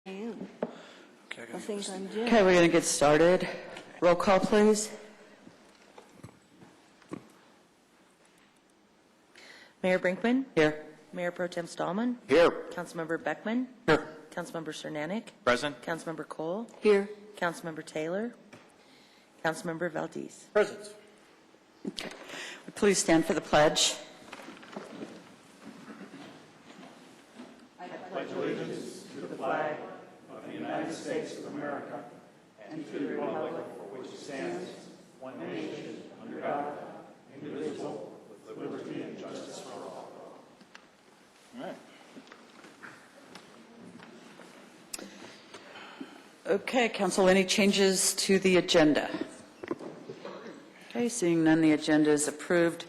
I am. I think I'm Jim. Okay, we're going to get started. Roll call, please. Mayor Brinkman? Here. Mayor Pro Tem Stallman? Here. Councilmember Beckman? Here. Councilmember Cernanik? Present. Councilmember Cole? Here. Councilmember Taylor? Councilmember Valdez? Present. Okay. Please stand for the pledge. Okay, Council, any changes to the agenda? Okay, seeing none, the agenda is approved.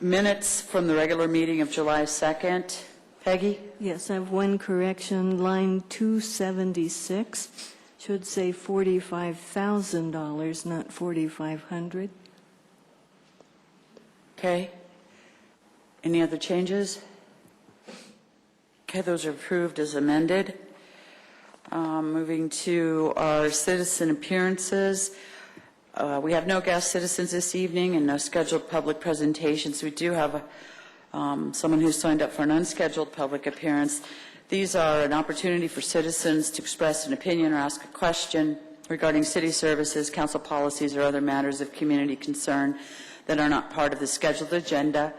Minutes from the regular meeting of July 2nd. Peggy? Yes, I have one correction. Line 276 should say $45,000, not $4,500. Okay. Any other changes? Okay, those are approved as amended. Moving to our citizen appearances. We have no guest citizens this evening and no scheduled public presentations. We do have someone who's signed up for an unscheduled public appearance. These are an opportunity for citizens to express an opinion or ask a question regarding city services, council policies, or other matters of community concern that are not part of the scheduled agenda.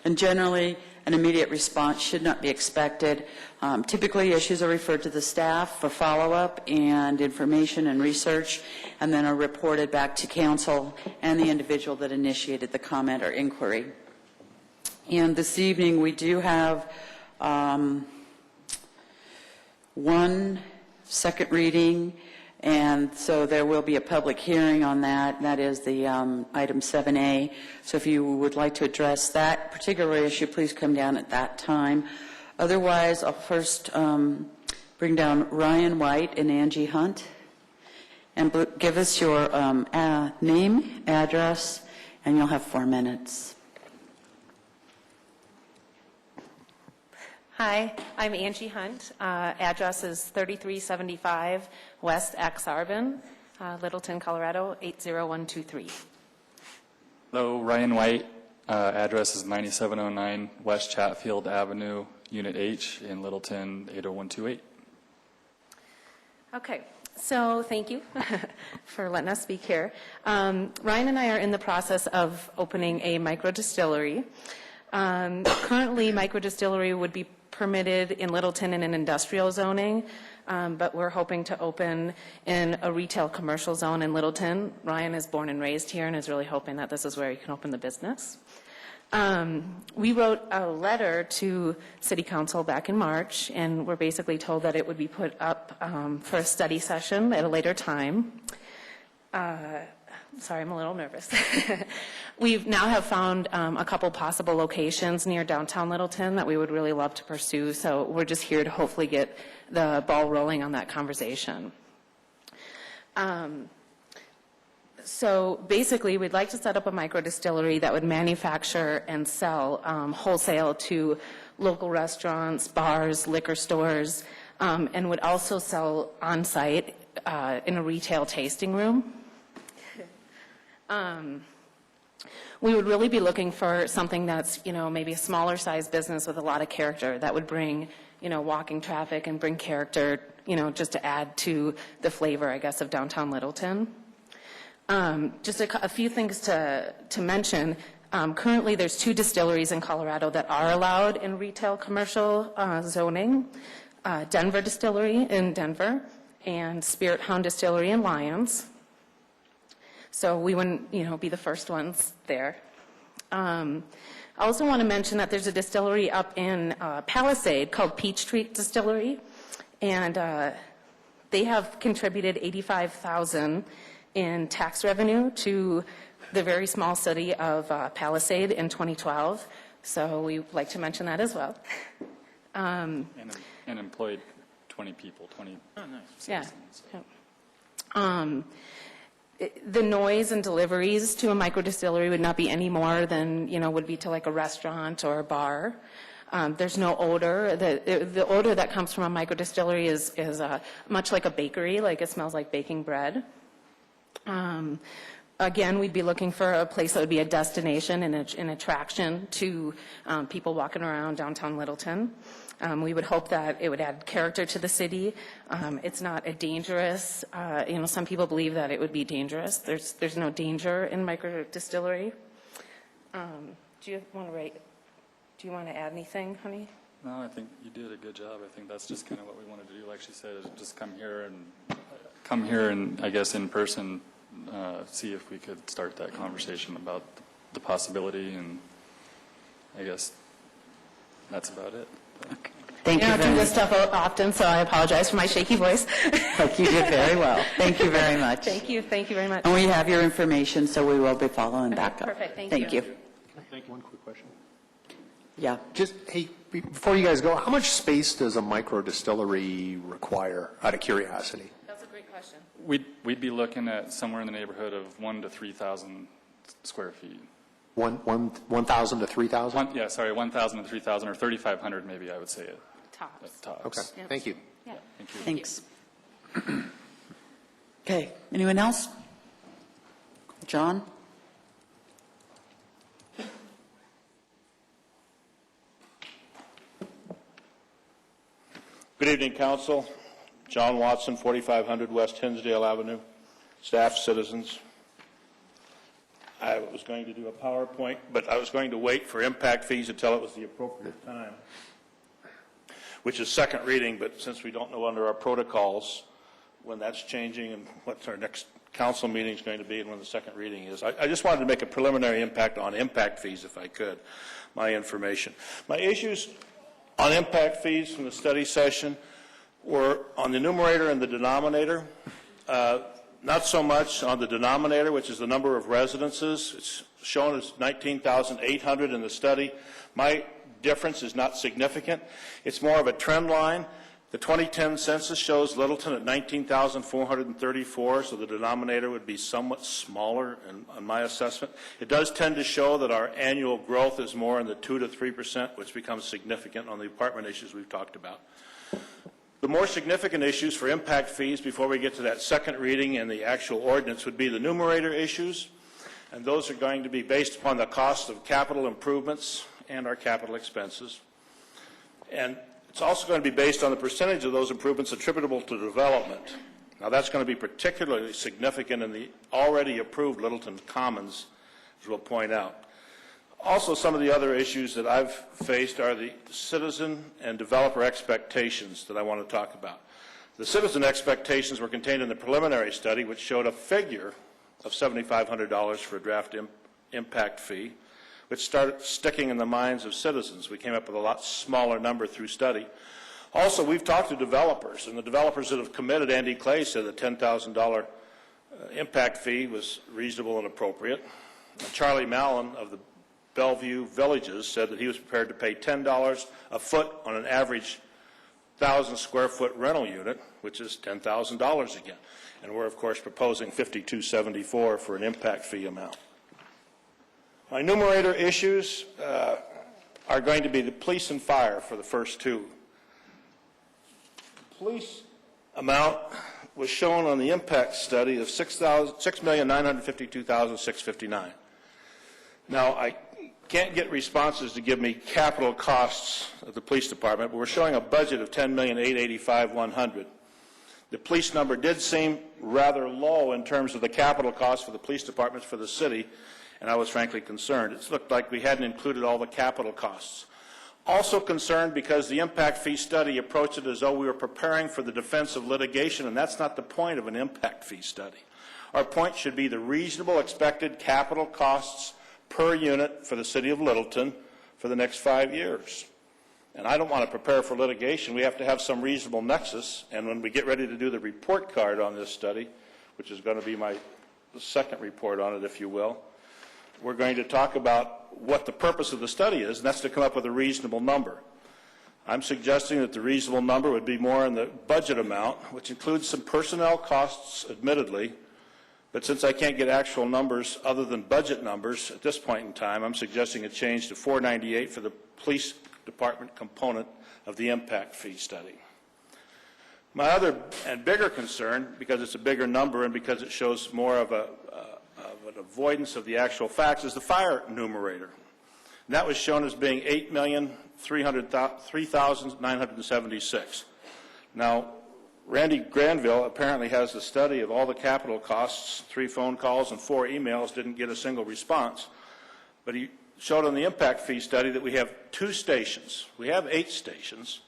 And generally, an immediate response should not be expected. Typically, issues are referred to the staff for follow-up and information and research, and then are reported back to council and the individual that initiated the comment or inquiry. And this evening, we do have one second reading, and so there will be a public hearing on that. That is the item 7A. So if you would like to address that particular issue, please come down at that time. Otherwise, I'll first bring down Ryan White and Angie Hunt, and give us your name, address, and you'll have 4 minutes. Hi, I'm Angie Hunt. Address is 3375 West Axarben, Littleton, Colorado, 80123. Hello, Ryan White. Address is 9709 West Chatfield Avenue, Unit H in Littleton, 80128. Okay, so thank you for letting us speak here. Ryan and I are in the process of opening a microdistillery. Currently, microdistillery would be permitted in Littleton in an industrial zoning, but we're hoping to open in a retail commercial zone in Littleton. Ryan is born and raised here and is really hoping that this is where he can open the business. We wrote a letter to City Council back in March, and we're basically told that it would be put up for a study session at a later time. Sorry, I'm a little nervous. We now have found a couple possible locations near downtown Littleton that we would really love to pursue, so we're just here to hopefully get the ball rolling on that conversation. So basically, we'd like to set up a microdistillery that would manufacture and sell wholesale to local restaurants, bars, liquor stores, and would also sell on-site in a retail tasting room. We would really be looking for something that's, maybe a smaller size business with a lot of character that would bring, walking traffic and bring character, just to add to the flavor, I guess, of downtown Littleton. Just a few things to mention. Currently, there's 2 distilleries in Colorado that are allowed in retail commercial zoning. Denver Distillery in Denver and Spirit Hound Distillery in Lyons. So we wouldn't, be the first ones there. I also want to mention that there's a distillery up in Palisade called Peachtree Distillery, and they have contributed $85,000 in tax revenue to the very small city of Palisade in 2012. So we'd like to mention that as well. And employed 20 people, 20 citizens. Yeah. The noise and deliveries to a microdistillery would not be any more than, would be to like a restaurant or a bar. There's no odor. The odor that comes from a microdistillery is much like a bakery, like it smells like baking bread. Again, we'd be looking for a place that would be a destination and an attraction to people walking around downtown Littleton. We would hope that it would add character to the city. It's not a dangerous, some people believe that it would be dangerous. There's no danger in microdistillery. Do you want to add anything, honey? No, I think you did a good job. I think that's just kind of what we wanted to do. Like she said, is just come here and I guess in person see if we could start that conversation about the possibility, and I guess that's about it. Okay. Thank you I don't very do much. this stuff often, so I apologize for my shaky voice. Like you did very well. Thank you very much. Thank you very much. And we have your information, so we will be following back up. perfect. Thank Thank you. you. Thank you. One quick question. Yeah. Just, hey, before you guys go, how much space does a micro distillery require, out of curiosity? That's a great question. We'd be looking at somewhere in the neighborhood of 1,000 to 3,000 square feet. 1,000 to 3,000? 1,000 to 3,000, or 3,500 maybe, I would say it. Tops. Tops. Okay, Yep. thank you. Yeah. Thank you. Thanks. Okay, anyone else? John? Good evening, Council. John Watson, 4500 West Hinsdale Avenue. Staff, citizens. I was going to do a PowerPoint, but I was going to wait for impact fees until it was the appropriate time, which is second reading, but since we don't know under our protocols when that's changing and what our next council meeting is going to be and when the second reading is, I just wanted to make a preliminary impact on impact fees if I could, my information. My issues on impact fees from the study session were on the numerator and the denominator. Not so much on the denominator, which is the number of residences. It's shown as 19,800 in the study. My difference is not significant. It's more of a trend line. The 2010 census shows Littleton at 19,434, so the denominator would be somewhat smaller in my assessment. It does tend to show that our annual growth is more in the 2 to 3%, which becomes significant on the apartment issues we've talked about. The more significant issues for impact fees before we get to that second reading and the actual ordinance would be the numerator issues, and those are going to be based upon the cost of capital improvements and our capital expenses. And it's also going to be based on the percentage of those improvements attributable to development. Now that's going to be particularly significant in the already approved Littleton Commons, as we'll point out. Also, some of the other issues that I've faced are the citizen and developer expectations that I want to talk about. The citizen expectations were contained in the preliminary study, which showed a figure of $7,500 for a draft impact fee, which started sticking in the minds of citizens. We came up with a lot smaller number through study. Also, we've talked to developers, and the developers that have committed, Andy Clay said the $10,000 impact fee was reasonable and appropriate. And Charlie Mallon of the Bellevue Villages said that he was prepared to pay $10 a foot on an average 1,000 square foot rental unit, which is $10,000 again. And we're, of course, proposing $5,274 for an impact fee amount. My numerator issues are going to be the police and fire for the first two. The police amount was shown on the impact study of $6,952,659. Now, I can't get responses to give me capital costs of the police department, but we're showing a budget of $10,885,100. The police number did seem rather low in terms of the capital costs for the police departments for the city, and I was frankly concerned. It looked like we hadn't included all the capital costs. Also concerned because the impact fee study approached it as though we were preparing for the defense of litigation, and that's not the point of an impact fee study. Our point should be the reasonable expected capital costs per unit for the city of Littleton for the next 5 years. And I don't want to prepare for litigation. We have to have some reasonable nexus, and when we get ready to do the report card on this study, which is going to be the second report on it, if you will, we're going to talk about what the purpose of the study is, and that's to come up with a reasonable number. I'm suggesting that the reasonable number would be more in the budget amount, which includes some personnel costs, admittedly, but since I can't get actual numbers other than budget numbers at this point in time, I'm suggesting a change to $498 for the police department component of the impact fee study. My other and bigger concern, because it's a bigger number and because it shows more of an avoidance of the actual facts, is the fire numerator. And that was shown as being $8,303,976. Now, Randy Granville apparently has the study of all the capital costs, 3 phone calls and 4 emails, didn't get a single response. But he showed on the impact fee study that we have 2 stations. We have 8 stations.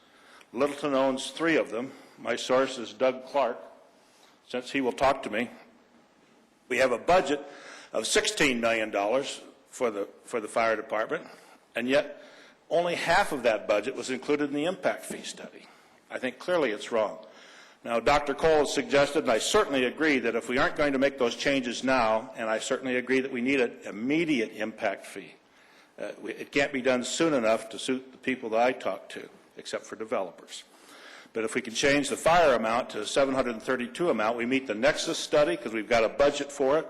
Littleton owns 3 of them. My source is Doug Clark, since he will talk to me. We have a budget of $16 million for the fire department, and yet only half of that budget was included in the impact fee study. I think clearly it's wrong. Now, Dr. Cole has suggested, and I certainly agree, that if we aren't going to make those changes now, and I certainly agree that we need an immediate impact fee, it can't be done soon enough to suit the people that I talk to, except for developers. But if we can change the fire amount to 732 amount, we meet the nexus study because we've got a budget for it,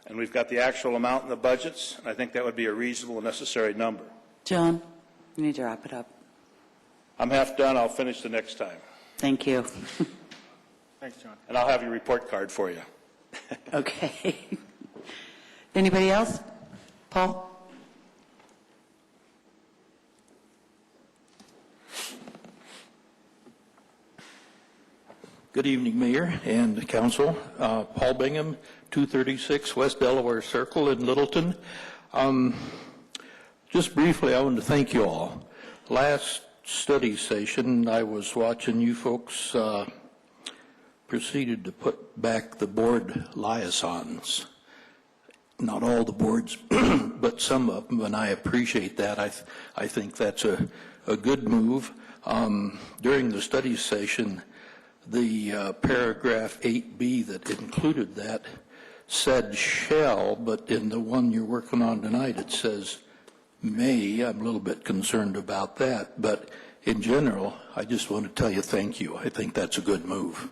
and we've got the actual amount in the budgets, and I think that would be a reasonable and necessary number. John, you need to wrap it up. I'm half done. I'll finish the next time. Thank you. Thanks, John. And I'll have your report card for you. Okay. Anybody else? Paul? Good evening, Mayor and Council. Paul Bingham, 236 West Delaware Circle in Littleton. Just briefly, I want to thank you all. Last study session, I was watching you folks proceeded to put back the board liaisons. Not all the boards, but some of them, and I appreciate that. I think that's a good move. During the study session, the paragraph 8B that included that said shall, but in the one you're working on tonight, it says may. I'm a little bit concerned about that, but in general, I just want to tell you thank you. I think that's a good move.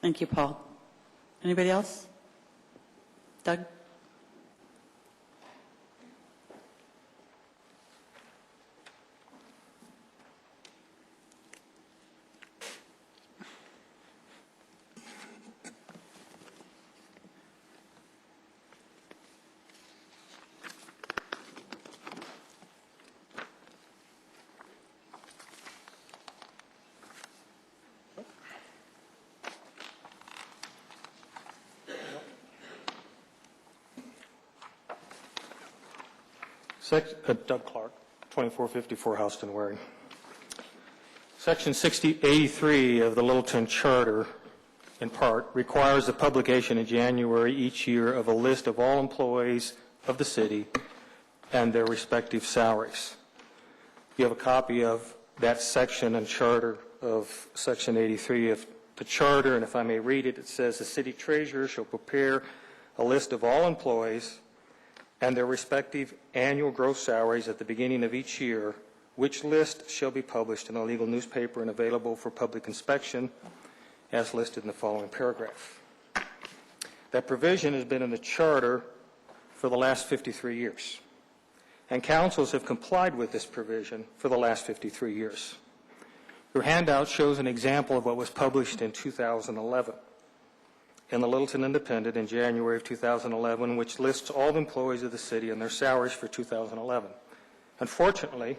Thank you, Paul. Anybody else? Doug? Doug Clark, 2454 Houston, Waring. Section 6083 of the Littleton Charter, in part, requires the publication in January each year of a list of all employees of the city and their respective salaries. You have a copy of that section and charter of Section 83 of the Charter, and if I may read it, it says the city treasurer shall prepare a list of all employees and their respective annual gross salaries at the beginning of each year, which list shall be published in a legal newspaper and available for public inspection as listed in the following paragraph. That provision has been in the Charter for the last 53 years, and councils have complied with this provision for the last 53 years. Your handout shows an example of what was published in 2011 in the Littleton Independent in January of 2011, which lists all the employees of the city and their salaries for 2011. Unfortunately,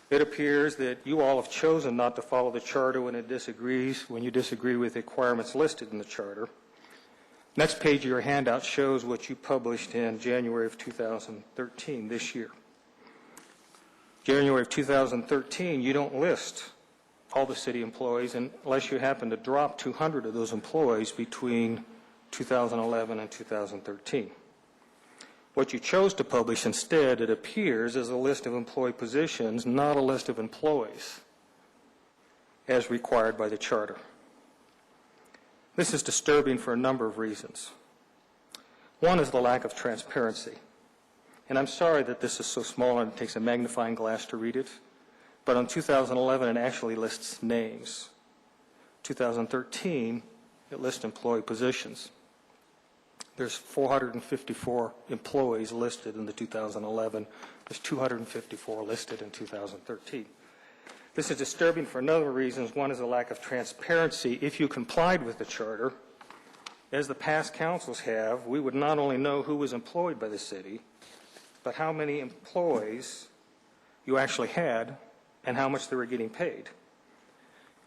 it appears that you all have chosen not to follow the Charter when you disagree with the requirements listed in the Charter. Next page of your handout shows what you published in January of 2013, this year. January of 2013, you don't list all the city employees unless you happen to drop 200 of those employees between 2011 and 2013. What you chose to publish instead, it appears, is a list of employee positions, not a list of employees, as required by the Charter. This is disturbing for a number of reasons. One is the lack of transparency. And I'm sorry that this is so small and it takes a magnifying glass to read it. But on 2011, it actually lists names. 2013, it lists employee positions. There's 454 employees listed in the 2011 There's 254 listed in 2013. This is disturbing for a number of reasons. One is a lack of transparency. If you complied with the charter, as the past councils have, we would not only know who was employed by the city, but how many employees you actually had and how much they were getting paid,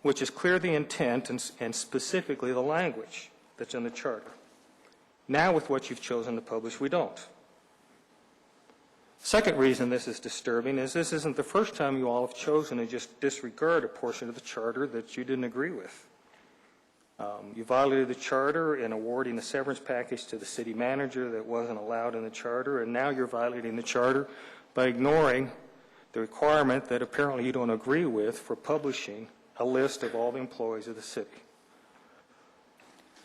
which is clear the intent and specifically the language that's in the charter. Now, with what you've chosen to publish, we don't. Second reason this is disturbing is this isn't the first time you all have chosen to just disregard a portion of the charter that you didn't agree with. You violated the charter in awarding a severance package to the city manager that wasn't allowed in the charter, and now you're violating the charter by ignoring the requirement that apparently you don't agree with for publishing a list of all the employees of the city.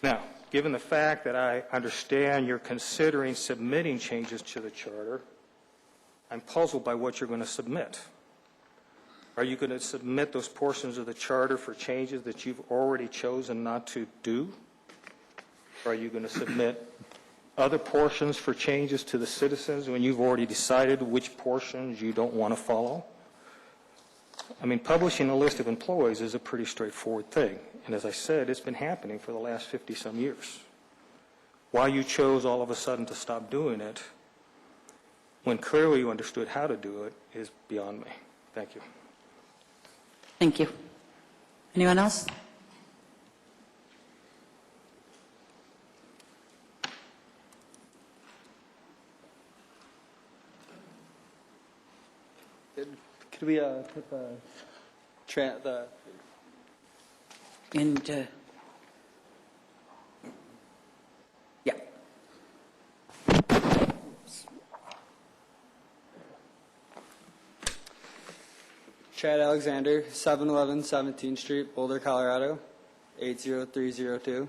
Now, given the fact that I understand you're considering submitting changes to the charter, I'm puzzled by what you're going to submit. Are you going to submit those portions of the charter for changes that you've already chosen not to do? Or are you going to submit other portions for changes to the citizens when you've already decided which portions you don't want to follow? I mean, publishing a list of employees is a pretty straightforward thing. And as I said, it's been happening for the last 50-some years. Why you chose all of a sudden to stop doing it when clearly you understood how to do it is beyond me. Thank you. Thank you. Anyone else? Could we put the Into, yeah. Chad Alexander, 711 17th Street, Boulder, Colorado, 80302.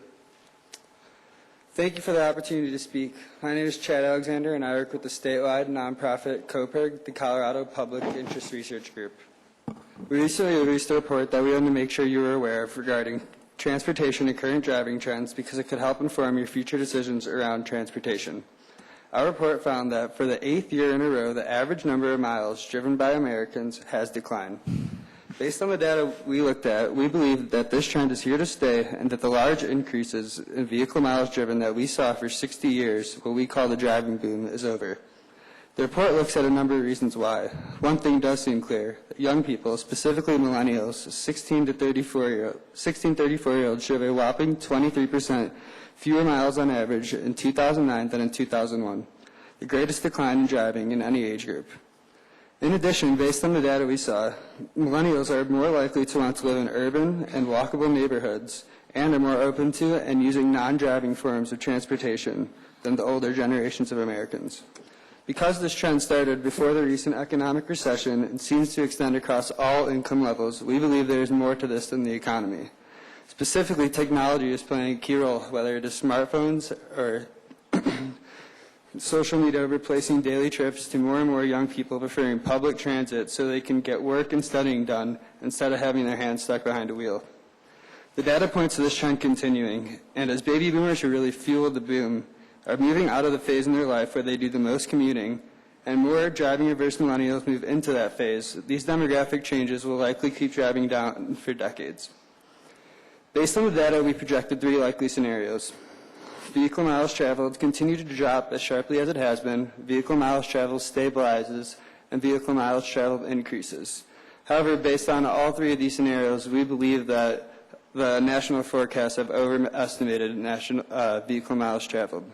Thank you for the opportunity to speak. My name is Chad Alexander, and I work with the statewide nonprofit COPERG, the Colorado Public Interest Research Group. We recently released a report that we wanted to make sure you were aware of regarding transportation and current driving trends because it could help inform your future decisions around transportation. Our report found that for the 8th year in a row, the average number of miles driven by Americans has declined. Based on the data we looked at, we believe that this trend is here to stay and that the large increases in vehicle miles driven that we saw for 60 years, what we call the driving boom, is over. The report looks at a number of reasons why. One thing does seem clear. Young people, specifically millennials, 16 to 34-year-olds, drove a whopping 23% fewer miles on average in 2009 than in 2001, the greatest decline in driving in any age group. In addition, based on the data we saw, millennials are more likely to want to live in urban and walkable neighborhoods and are more open to and using non-driving forms of transportation than the older generations of Americans. Because this trend started before the recent economic recession and seems to extend across all income levels, we believe there is more to this than the economy. Specifically, technology is playing a key role, whether it is smartphones or social media replacing daily trips to more and more young people preferring public transit so they can get work and studying done instead of having their hands stuck behind a wheel. The data points to this trend continuing, and as baby boomers who really fueled the boom are moving out of the phase in their life where they do the most commuting, and more driving-averse millennials move into that phase, these demographic changes will likely keep driving down for decades. Based on the data, we projected 3 likely scenarios. Vehicle miles traveled continue to drop as sharply as it has been, vehicle miles traveled stabilizes, and vehicle miles traveled increases. However, based on all 3 of these scenarios, we believe that the national forecasts have overestimated national vehicle miles traveled.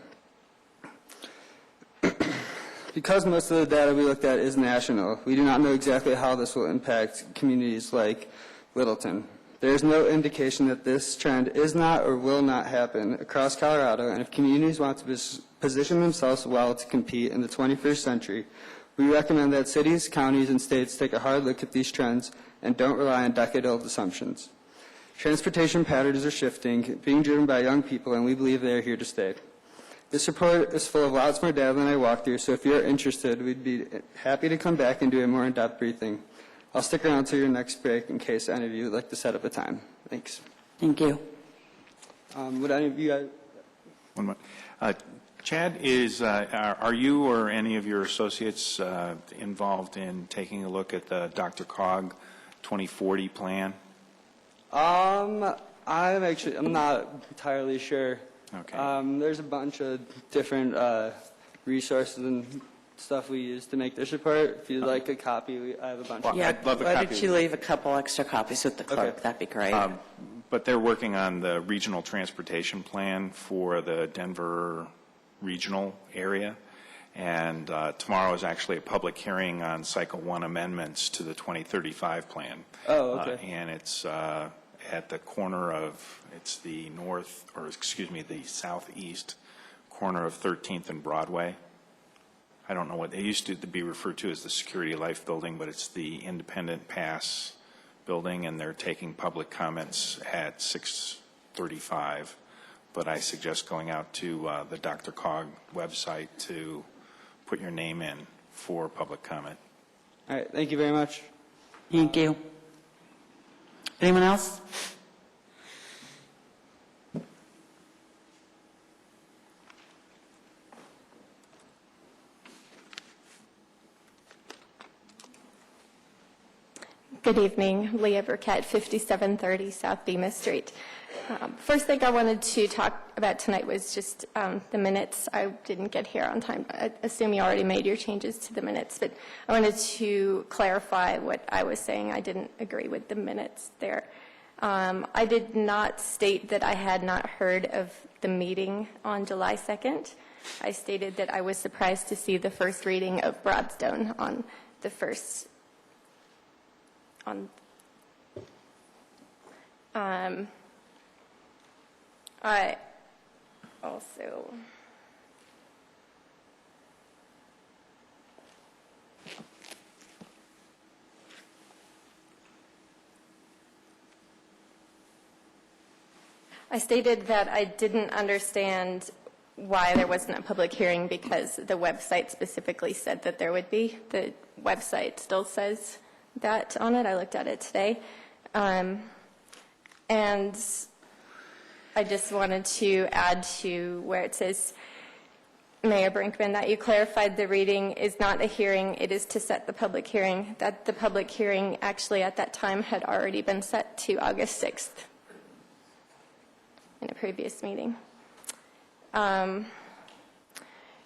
Because most of the data we looked at is national, we do not know exactly how this will impact communities like Littleton. There is no indication that this trend is not or will not happen across Colorado, and if communities want to position themselves well to compete in the 21st century, we recommend that cities, counties, and states take a hard look at these trends and don't rely on decade-old assumptions. Transportation patterns are shifting, being driven by young people, and we believe they are here to stay. This report is full of lots more data than I walked through, so if you're interested, we'd be happy to come back and do a more in-depth briefing. I'll stick around till your next break in case any of you would like to set up a time. Thanks. Thank you. Would any of you guys... One moment. Chad, are you or any of your associates involved in taking a look at the Dr. Cog 2040 plan? I'm not entirely sure. Okay. There's a bunch of different resources and stuff we use to make this report. If you'd like a copy, I have a bunch. Well, Yeah, I'd love a why copy. don't you leave a couple extra copies with the clerk? Okay. That'd be great. But they're working on the regional transportation plan for the Denver regional area. And tomorrow is actually a public hearing on Cycle 1 amendments to the 2035 plan. Oh, okay. And it's at the corner of, it's the the southeast corner of 13th and Broadway. I don't know what, they used to be referred to as the Security Life Building, but it's the Independent Pass building, and they're taking public comments at 6:35. But I suggest going out to the Dr. Cog website to put your name in for public comment. All right. Thank you very much. Thank you. Anyone else? Good evening. Leah Burkett, 5730 South Bemis Street. First thing I wanted to talk about tonight was just the minutes. I didn't get here on time. I assume you already made your changes to the minutes, but I wanted to clarify what I was saying. I didn't agree with the minutes there. I did not state that I had not heard of the meeting on July 2nd. I stated that I was surprised to see the first reading of Broadstone on the first I also stated that I didn't understand why there wasn't a public hearing because the website specifically said that there would be. The website still says that on it. I looked at it today. And I just wanted to add to where it says, Mayor Brinkman, that you clarified the reading is not a hearing, it is to set the public hearing, that the public hearing actually at that time had already been set to August 6th in a previous meeting.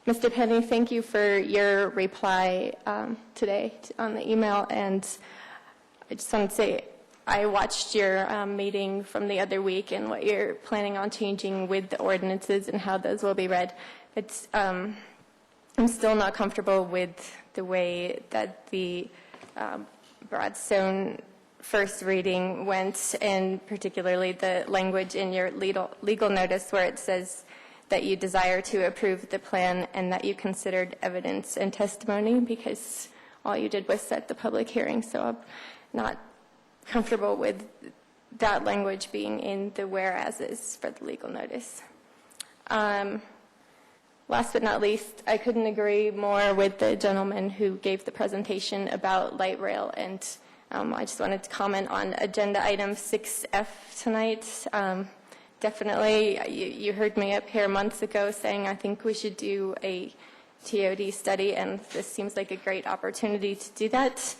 Mr. Penny, thank you for your reply today on the email, and I just want to say I watched your meeting from the other week and what you're planning on changing with the ordinances and how those will be read. It's, I'm still not comfortable with the way that the Broadstone first reading went, and particularly the language in your legal notice where it says that you desire to approve the plan and that you considered evidence and testimony, because all you did was set the public hearing. So I'm not comfortable with that language being in the whereases for the legal notice. Last but not least, I couldn't agree more with the gentleman who gave the presentation about light rail, and I just wanted to comment on agenda item 6F tonight. Definitely, you heard me up here months ago saying I think we should do a TOD study, and this seems like a great opportunity to do that.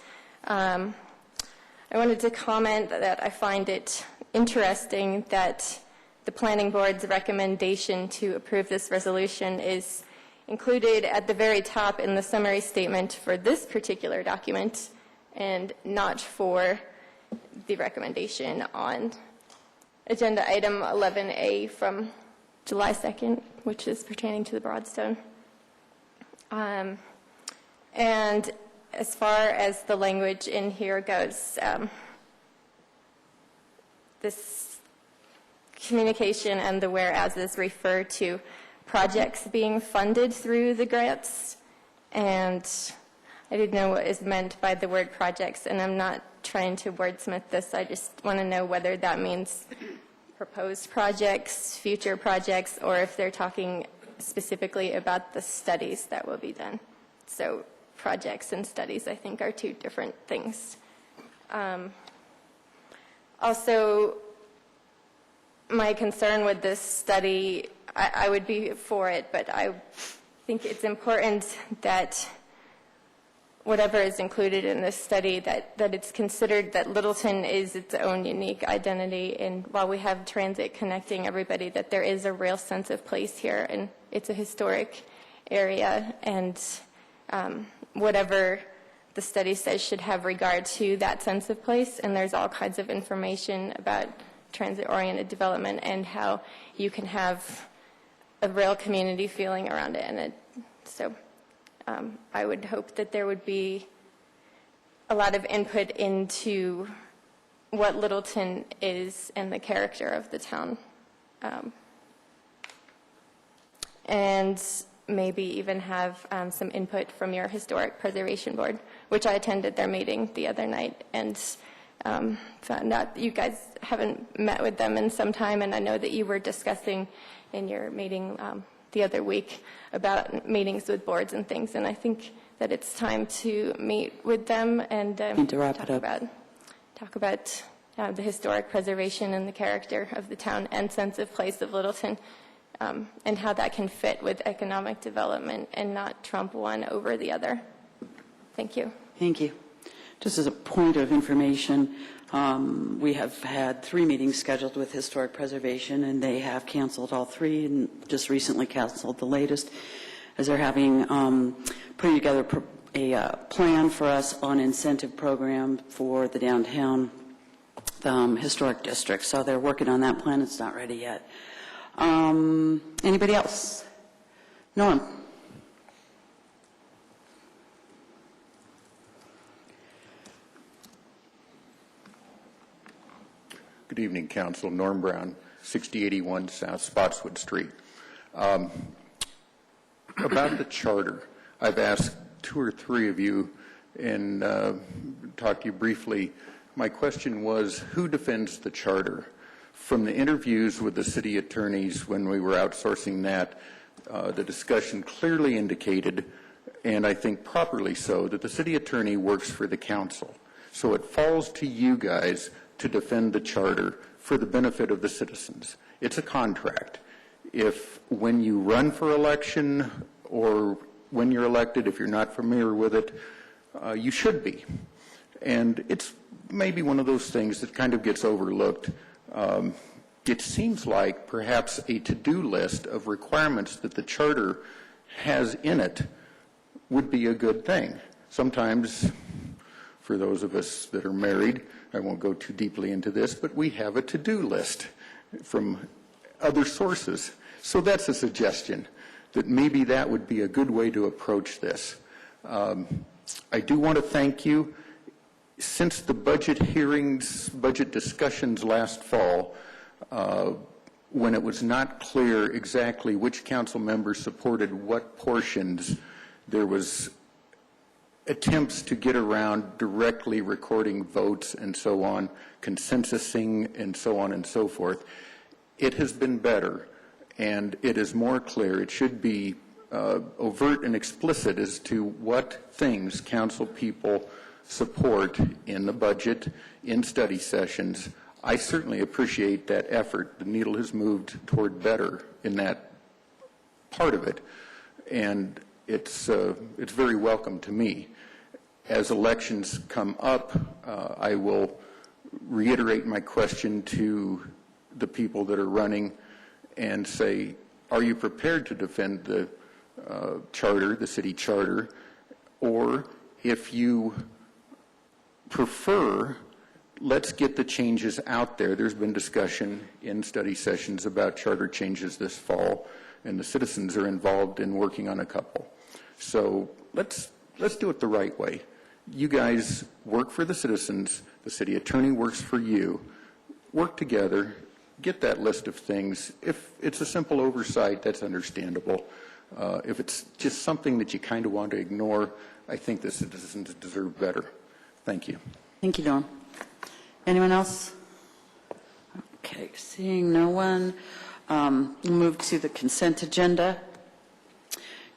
I wanted to comment that I find it interesting that the Planning Board's recommendation to approve this resolution is included at the very top in the summary statement for this particular document and not for the recommendation on agenda item 11A from July 2nd, which is pertaining to the Broadstone. And as far as the language in here goes, this communication and the whereases refer to projects being funded through the grants, and I didn't know what is meant by the word projects, and I'm not trying to wordsmith this. I just want to know whether that means proposed projects, future projects, or if they're talking specifically about the studies that will be done. So projects and studies, I think, are two different things. Also, my concern with this study I would be for it, but I think it's important that whatever is included in this study, that it's considered that Littleton is its own unique identity, and while we have transit connecting everybody, that there is a real sense of place here, and it's a historic area, and whatever the study says should have regard to that sense of place, and there's all kinds of information about transit-oriented development and how you can have a real community feeling around it, and so I would hope that there would be a lot of input into what Littleton is and the character of the town. And maybe even have some input from your Historic Preservation Board, which I attended their meeting the other night and found out you guys haven't met with them in some time, and I know that you were discussing in your meeting the other week about meetings with boards and things, and I think that it's time to meet with them and talk about the historic preservation and the character of the town and sense of place of Littleton, and how that can fit with economic development and not trump one over the other. Thank you. Thank you. Just as a point of information, we have had 3 meetings scheduled with Historic Preservation, and they have canceled all 3 and just recently canceled the latest, as they're having putting together a plan for us on incentive program for the downtown historic district. So they're working on that plan. It's not ready yet. Anybody else? Norm. Good evening, Council. Norm Brown, 6081 South Spotswood Street. About the charter, I've asked 2 or 3 of you and talked to you briefly. My question was, who defends the charter? From the interviews with the city attorneys when we were outsourcing that, the discussion clearly indicated, and I think properly so, that the city attorney works for the council. So it falls to you guys to defend the charter for the benefit of the citizens. It's a contract. If when you run for election or when you're elected, if you're not familiar with it, you should be. And it's maybe one of those things that kind of gets overlooked. It seems like perhaps a to-do list of requirements that the charter has in it would be a good thing. Sometimes, for those of us that are married, I won't go too deeply into this, but we have a to-do list from other sources. So that's a suggestion, that maybe that would be a good way to approach this. I do want to thank you. Since the budget hearings, budget discussions last fall, when it was not clear exactly which council members supported what portions, there was attempts to get around directly recording votes and so on, consensusing and so on and so forth. It has been better, and it is more clear. It should be overt and explicit as to what things council people support in the budget, in study sessions. I certainly appreciate that effort. The needle has moved toward better in that part of it, and it's very welcome to me. As elections come up, I will reiterate my question to the people that are running and say, are you prepared to defend the charter, the city charter, or if you prefer, let's get the changes out there. There's been discussion in study sessions about charter changes this fall, and the citizens are involved in working on a couple. So let's do it the right way. You guys work for the citizens. The city attorney works for you. Work together. Get that list of things. If it's a simple oversight, that's understandable. If it's just something that you kind of want to ignore, I think the citizens deserve better. Thank you. Thank you, Norm. Anyone else? Okay, seeing no one, we'll move to the consent agenda.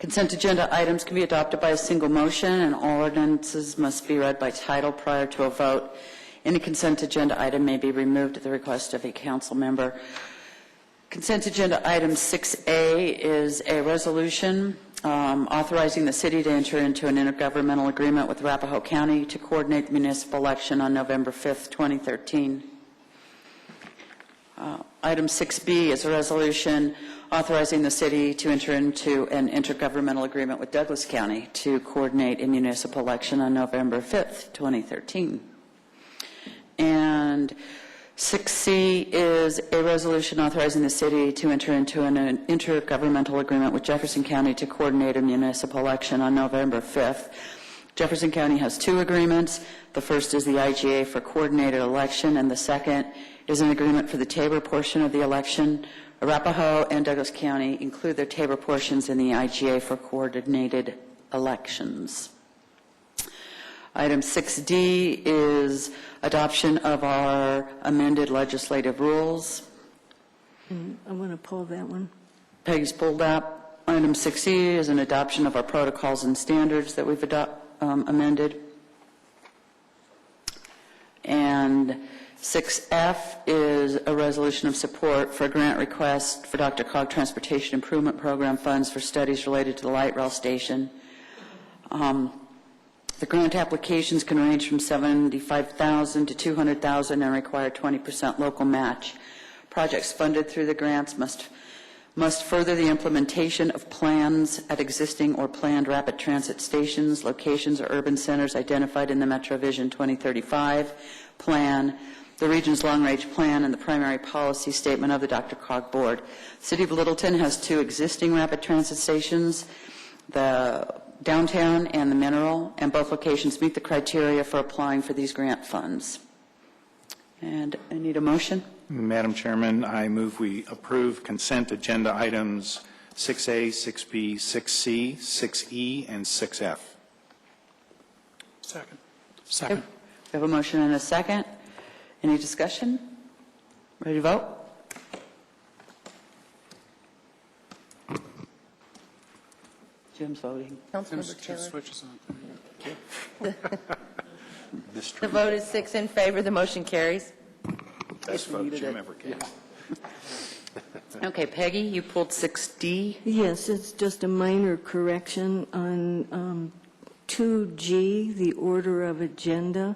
Consent agenda items can be adopted by a single motion, and all ordinances must be read by title prior to a vote. Any consent agenda item may be removed at the request of a council member. Consent agenda item 6A is a resolution authorizing the city to enter into an intergovernmental agreement with Arapahoe County to coordinate the municipal election on November 5th, 2013. Item 6B is a resolution authorizing the city to enter into an intergovernmental agreement with Douglas County to coordinate a municipal election on November 5th, 2013. And 6C is a resolution authorizing the city to enter into an intergovernmental agreement with Jefferson County to coordinate a municipal election on November 5th. Jefferson County has two agreements. The first is the IGA for coordinated election, and the second is an agreement for the Tabor portion of the election. Arapahoe and Douglas County include their Tabor portions in the IGA for coordinated elections. Item 6D is adoption of our amended legislative rules. I want to pull that one. Peggy's pulled that. Item 6E is an adoption of our protocols and standards that we've amended. And 6F is a resolution of support for a grant request for Dr. Cog Transportation Improvement Program funds for studies related to the light rail station. The grant applications can range from $75,000 to $200,000 and require 20% local match. Projects funded through the grants must further the implementation of plans at existing or planned rapid transit stations, locations, or urban centers identified in the MetroVision 2035 plan, the region's long-range plan, and the primary policy statement of the Dr. Cog Board. The City of Littleton has two existing rapid transit stations, the downtown and the Mineral, and both locations meet the criteria for applying for these grant funds. And I need a motion. Madam Chairman, I move we approve consent agenda items 6A, 6B, 6C, 6E, and 6F. Second. We have a motion and a second. Any discussion? Ready to vote? Jim's voting. Councilmember Taylor. Switches on. The vote is 6 in favor. The motion carries. Best vote Jim ever gave. Okay, Peggy, you pulled 6D. Yes, it's just a minor correction on 2G, the order of agenda.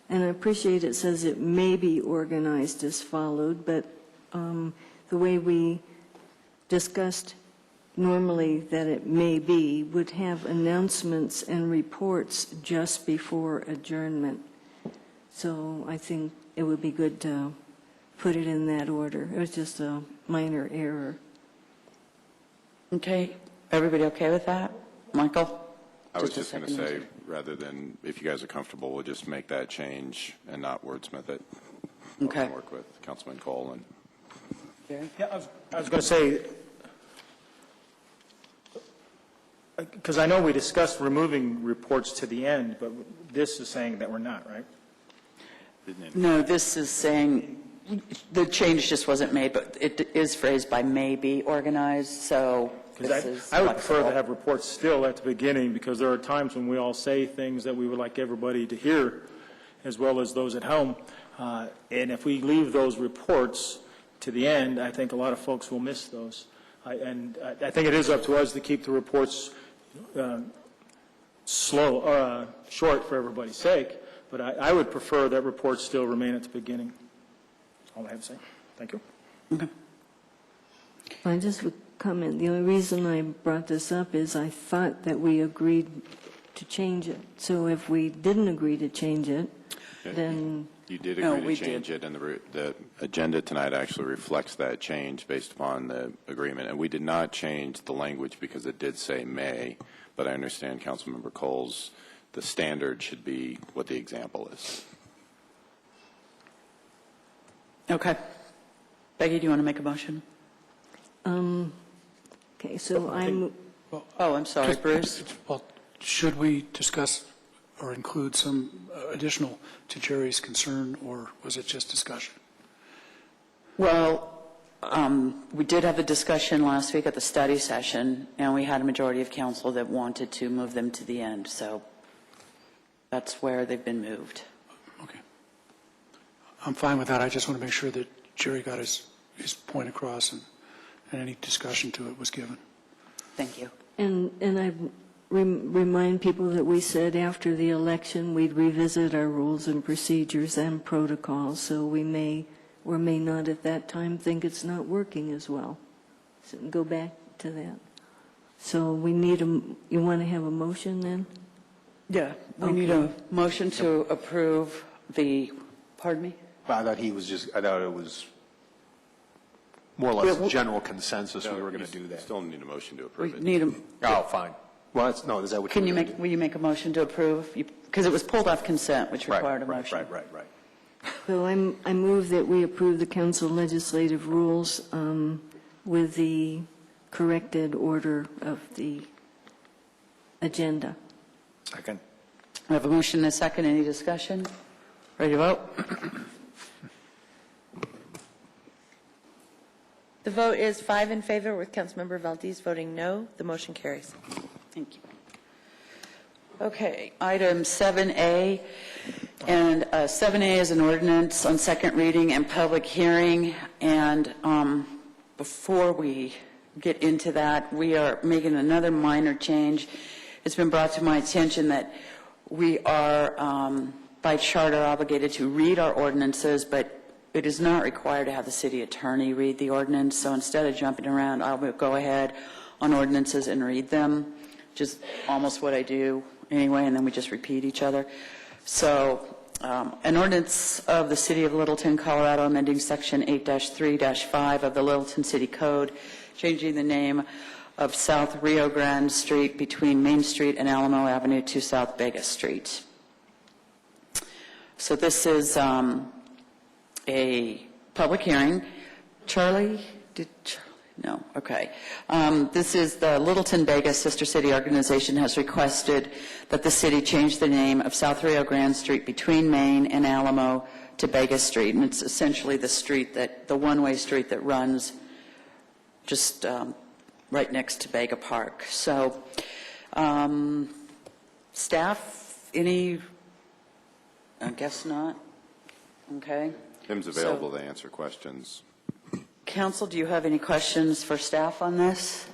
And I appreciate it says it may be organized as followed, but the way we discussed normally that it may be would have announcements and reports just before adjournment. So I think it would be good to put it in that order. It was just a minor error. Okay, everybody okay with that? Michael? I was just going to say, rather than, if you guys are comfortable, we'll just make that change and not wordsmith it. Okay. I'll work with Councilman Cole and. Jerry? Yeah, I was going to say, because I know we discussed removing reports to the end, but this is saying that we're not, right? No, this is saying, the change just wasn't made, but it is phrased by may be organized, so this is I would prefer flexible. to have reports still at the beginning, because there are times when we all say things that we would like everybody to hear, as well as those at home. And if we leave those reports to the end, I think a lot of folks will miss those. I think it is up to us to keep the reports short for everybody's sake, but I would prefer that reports still remain at the beginning. That's all I have to say. Thank you. Okay. I just would comment, the only reason I brought this up is I thought that we agreed to change it. So if we didn't agree to change it, then... You did No, agree we to change did. it, and the agenda tonight actually reflects that change based upon the agreement. And we did not change the language because it did say may, but I understand Councilmember Cole's, the standard should be what the example is. Okay. Peggy, do you want to make a motion? Okay, so I'm... Oh, I'm sorry, Bruce. Well, should we discuss or include some additional to Jerry's concern, or was it just discussion? Well, we did have a discussion last week at the study session, and we had a majority of council that wanted to move them to the end, so that's where they've been moved. Okay. I'm fine with that. I just want to make sure that Jerry got his point across, and and any discussion to it was given. Thank you. And I remind people that we said after the election we'd revisit our rules and procedures and protocols, so we may or may not at that time think it's not working as well. So go back to that. So we need you want to have a motion then? Yeah, we need a motion to approve pardon me? I thought it was more or less general consensus we were going to do that. Still need a motion to approve We it. need a, Oh, fine. Well, is that what can you you were gonna will you make a motion to approve? Because it was pulled off consent, which do? required a motion. Right. So I move that we approve the council legislative rules with the corrected order of the agenda. Second. I have a motion and a second. Any discussion? Ready to vote? The vote is 5 in favor, with Councilmember Valdez voting no. The motion carries. Thank you. Okay, item 7A. And 7A is an ordinance on second reading and public hearing. And before we get into that, we are making another minor change. It's been brought to my attention that we are, by charter, obligated to read our ordinances, but it is not required to have the city attorney read the ordinance. So instead of jumping around, I will go ahead on ordinances and read them, just almost what I do anyway, and then we just repeat each other. So an ordinance of the City of Littleton, Colorado, amending Section 8-3-5 of the Littleton City Code, changing the name of South Rio Grande Street between Main Street and Alamo Avenue to South Vega Street. So this is a public hearing. Charlie? No, okay. This is the Littleton Vega Sister City Organization has requested that the city change the name of South Rio Grande Street between Main and Alamo to Vega Street, and it's essentially the one-way street that runs just right next to Vega Park. So, staff, I guess not. Okay. Tim's available to answer questions. Council, do you have any questions for staff on this?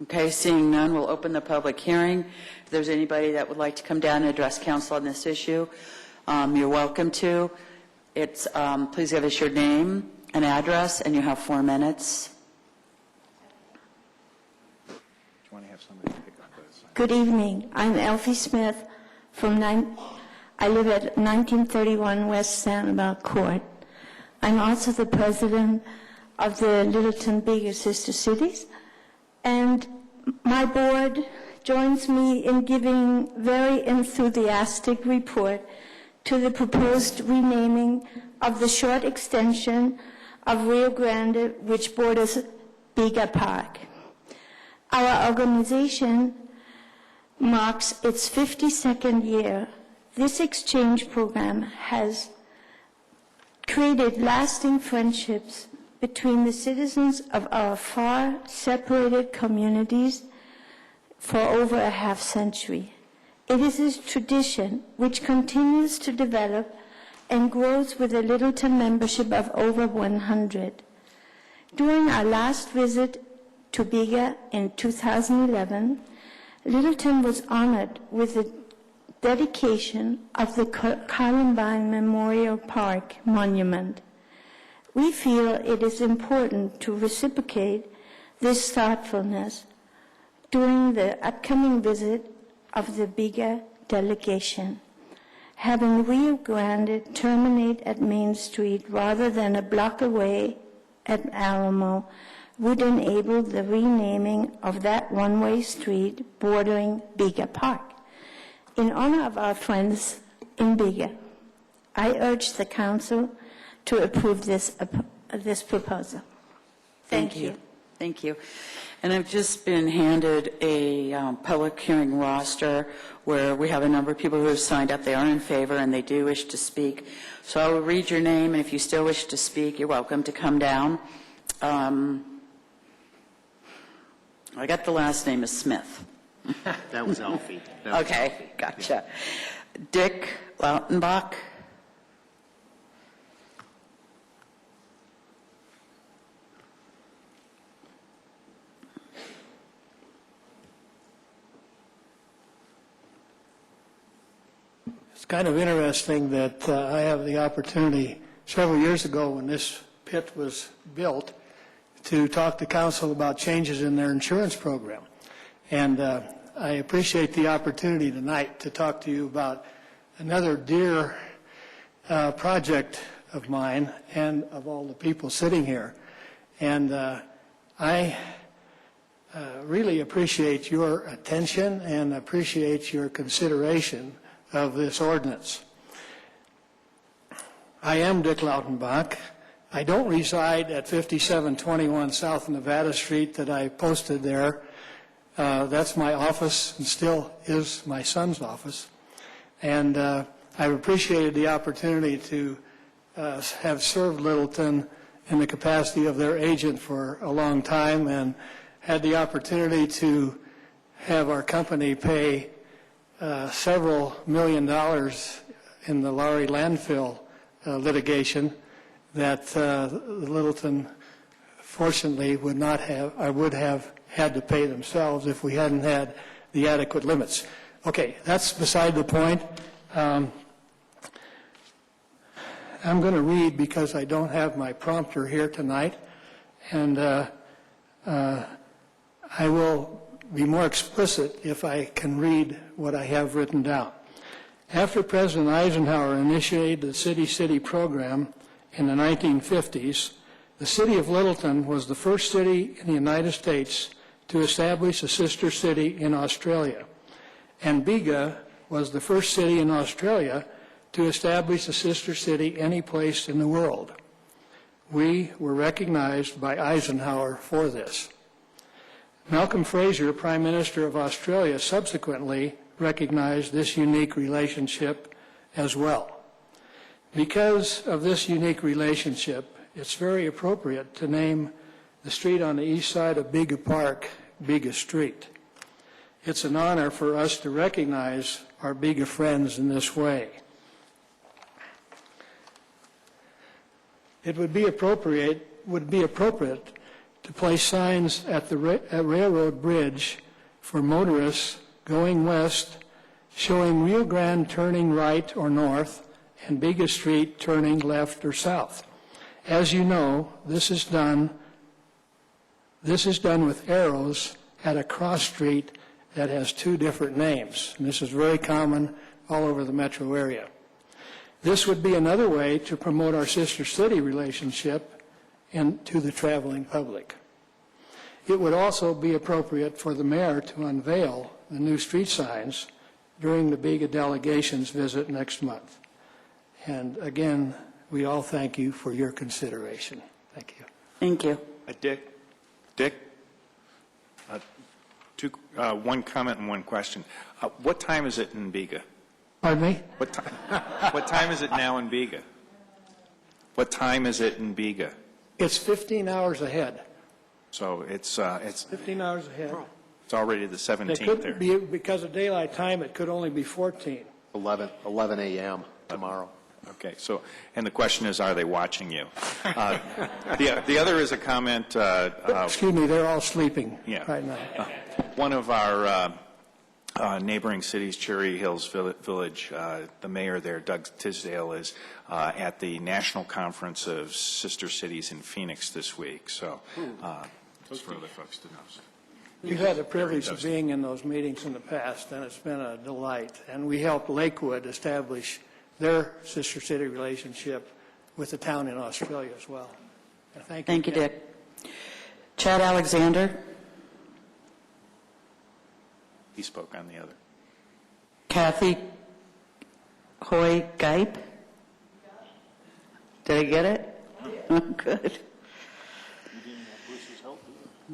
Okay, seeing none, we'll open the public hearing. If there's anybody that would like to come down and address council on this issue, you're welcome to. It's please give us your name and address, and you have 4 minutes. Do you want to have somebody pick up this? Good evening. I'm Elfie Smith I live at 1931 West Sanibel Court. I'm also the president of the Littleton Bigger Sister Cities, and my board joins me in giving very enthusiastic report to the proposed renaming of the short extension of Rio Grande, which borders Vega Park. Our organization marks its 52nd year. This exchange program has created lasting friendships between the citizens of our far separated communities for over a half century. It is this tradition which continues to develop and grows with a Littleton membership of over 100. During our last visit to Vega in 2011, Littleton was honored with the dedication of the Columbine Memorial Park Monument. We feel it is important to reciprocate this thoughtfulness during the upcoming visit of the Vega delegation. Having Rio Grande terminate at Main Street rather than a block away at Alamo would enable the renaming of that one-way street bordering Vega Park. In honor of our friends in Vega, I urge the council to approve this proposal. Thank you. Thank you. And I've just been handed a public hearing roster where we have a number of people who have signed up. They are in favor and they do wish to speak. So I will read your name, and if you still wish to speak, you're welcome to come down. I got the last name is Smith. That was Alfie. Okay, gotcha. Dick Lautenbach. kind of interesting that I have the opportunity several years ago when this pit was built to talk to council about changes in their insurance program. And I appreciate the opportunity tonight to talk to you about another dear project of mine and of all the people sitting here. And I really appreciate your attention and appreciate your consideration of this ordinance. I am Dick Lautenbach. I don't reside at 5721 South Nevada Street that I posted there. That's my office and still is my son's office. And I've appreciated the opportunity to have served Littleton in the capacity of their agent for a long time and had the opportunity to have our company pay several $1 million in the Lowry landfill litigation that Littleton fortunately would not have, or would have had to pay themselves if we hadn't had the adequate limits. Okay, that's beside the point. I'm going to read because I don't have my prompter here tonight, and I will be more explicit if I can read what I have written down. After President Eisenhower initiated the City-City program in the 1950s, the city of Littleton was the first city in the United States to establish a sister city in Australia. And Bega was the first city in Australia to establish a sister city any place in the world. We were recognized by Eisenhower for this. Malcolm Fraser, Prime Minister of Australia, subsequently recognized this unique relationship as well. Because of this unique relationship, it's very appropriate to name the street on the east side of Bega Park, Bega Street. It's an honor for us to recognize our Bega friends in this way. It would be appropriate to place signs at the railroad bridge for motorists going west, showing Rio Grande turning right or north, and Bega Street turning left or south. As you know, this is done with arrows at a cross street that has two different names. And this is very common all over the metro area. This would be another way to promote our sister city relationship to the traveling public. It would also be appropriate for the mayor to unveil the new street signs during the Bega delegation's visit next month. And again, we all thank you for your consideration. Thank you. Thank you. Dick, one comment and one question. What time is it in Bega? Pardon me? What time is it now in Bega? What time is it in Bega? It's 15 hours ahead. So it's 15 hours ahead. It's already the 17th there. Because of daylight time, it could only be 14. 11 a.m. tomorrow. Okay, so, and the question is, are they watching you? The other is a comment. Excuse me, they're all sleeping right now. One of our neighboring cities, Cherry Hills Village, the mayor there, Doug Tisdale, is at the National Conference of Sister Cities in Phoenix this week. So, just for other folks to know. You've had the privilege of being in those meetings in the past, and it's been a delight. And we helped Lakewood establish their sister city relationship with the town in Australia as well. Thank you. Thank you, Dick. Chad Alexander. He spoke on the other. Kathy Hoy Geip. Did I get it? Oh, good.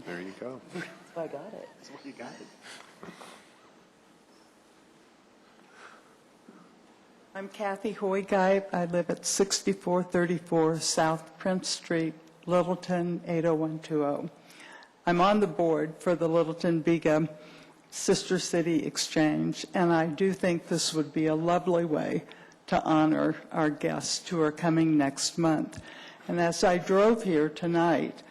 There you go. I got it. That's what you got it. I'm Kathy Hoy-Geip. I live at 6434 South Prince Street, Littleton, 80120. I'm on the board for the Littleton Bega Sister City Exchange, and I do think this would be a lovely way to honor our guests who are coming next month. And as I drove here tonight,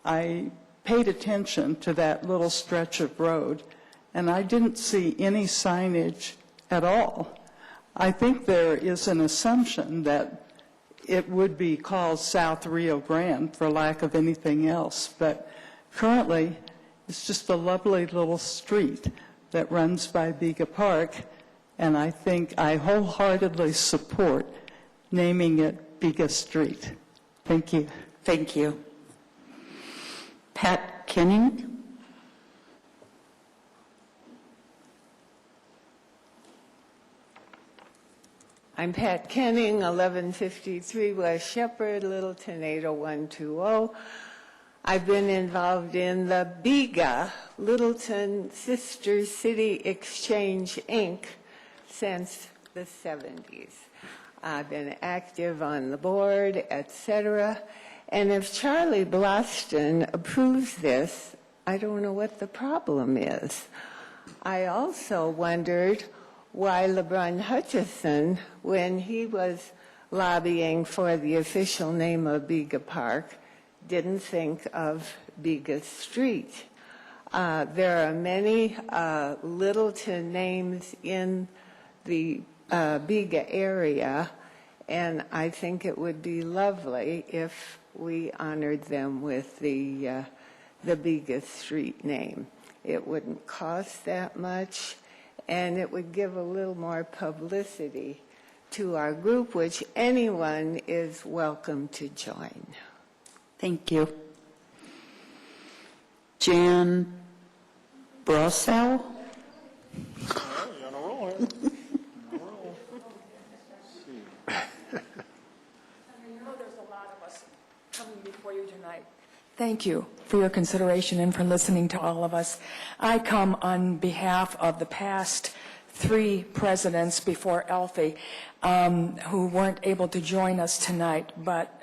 I paid attention to that little stretch of road, and I didn't see any signage at all. I think there is an assumption that it would be called South Rio Grande for lack of anything else, but currently it's just a lovely little street that runs by Biga Park, and I think I wholeheartedly support naming it Biga Street. Thank you. Thank you. Pat Kenning? I'm Pat Kenning, 1153 West Shepherd, Littleton 80120. I've been involved in the BIGA, Littleton Sister City Exchange, Inc., since the 70s. I've been active on the board, etc. And if Charlie Bloston approves this, I don't know what the problem is. I also wondered why LeBron Hutchison, when he was lobbying for the official name of Biga Park, didn't think of Biga Street. There are many Littleton names in the Biga area, and I think it would be lovely if we honored them with the Biga Street name. It wouldn't cost that much, and it would give a little more publicity to our group, which anyone is welcome to join. Thank you. Jan Brossow? Before you tonight. Thank you for your consideration and for listening to all of us. I come on behalf of the past 3 presidents before Elfie who weren't able to join us tonight, but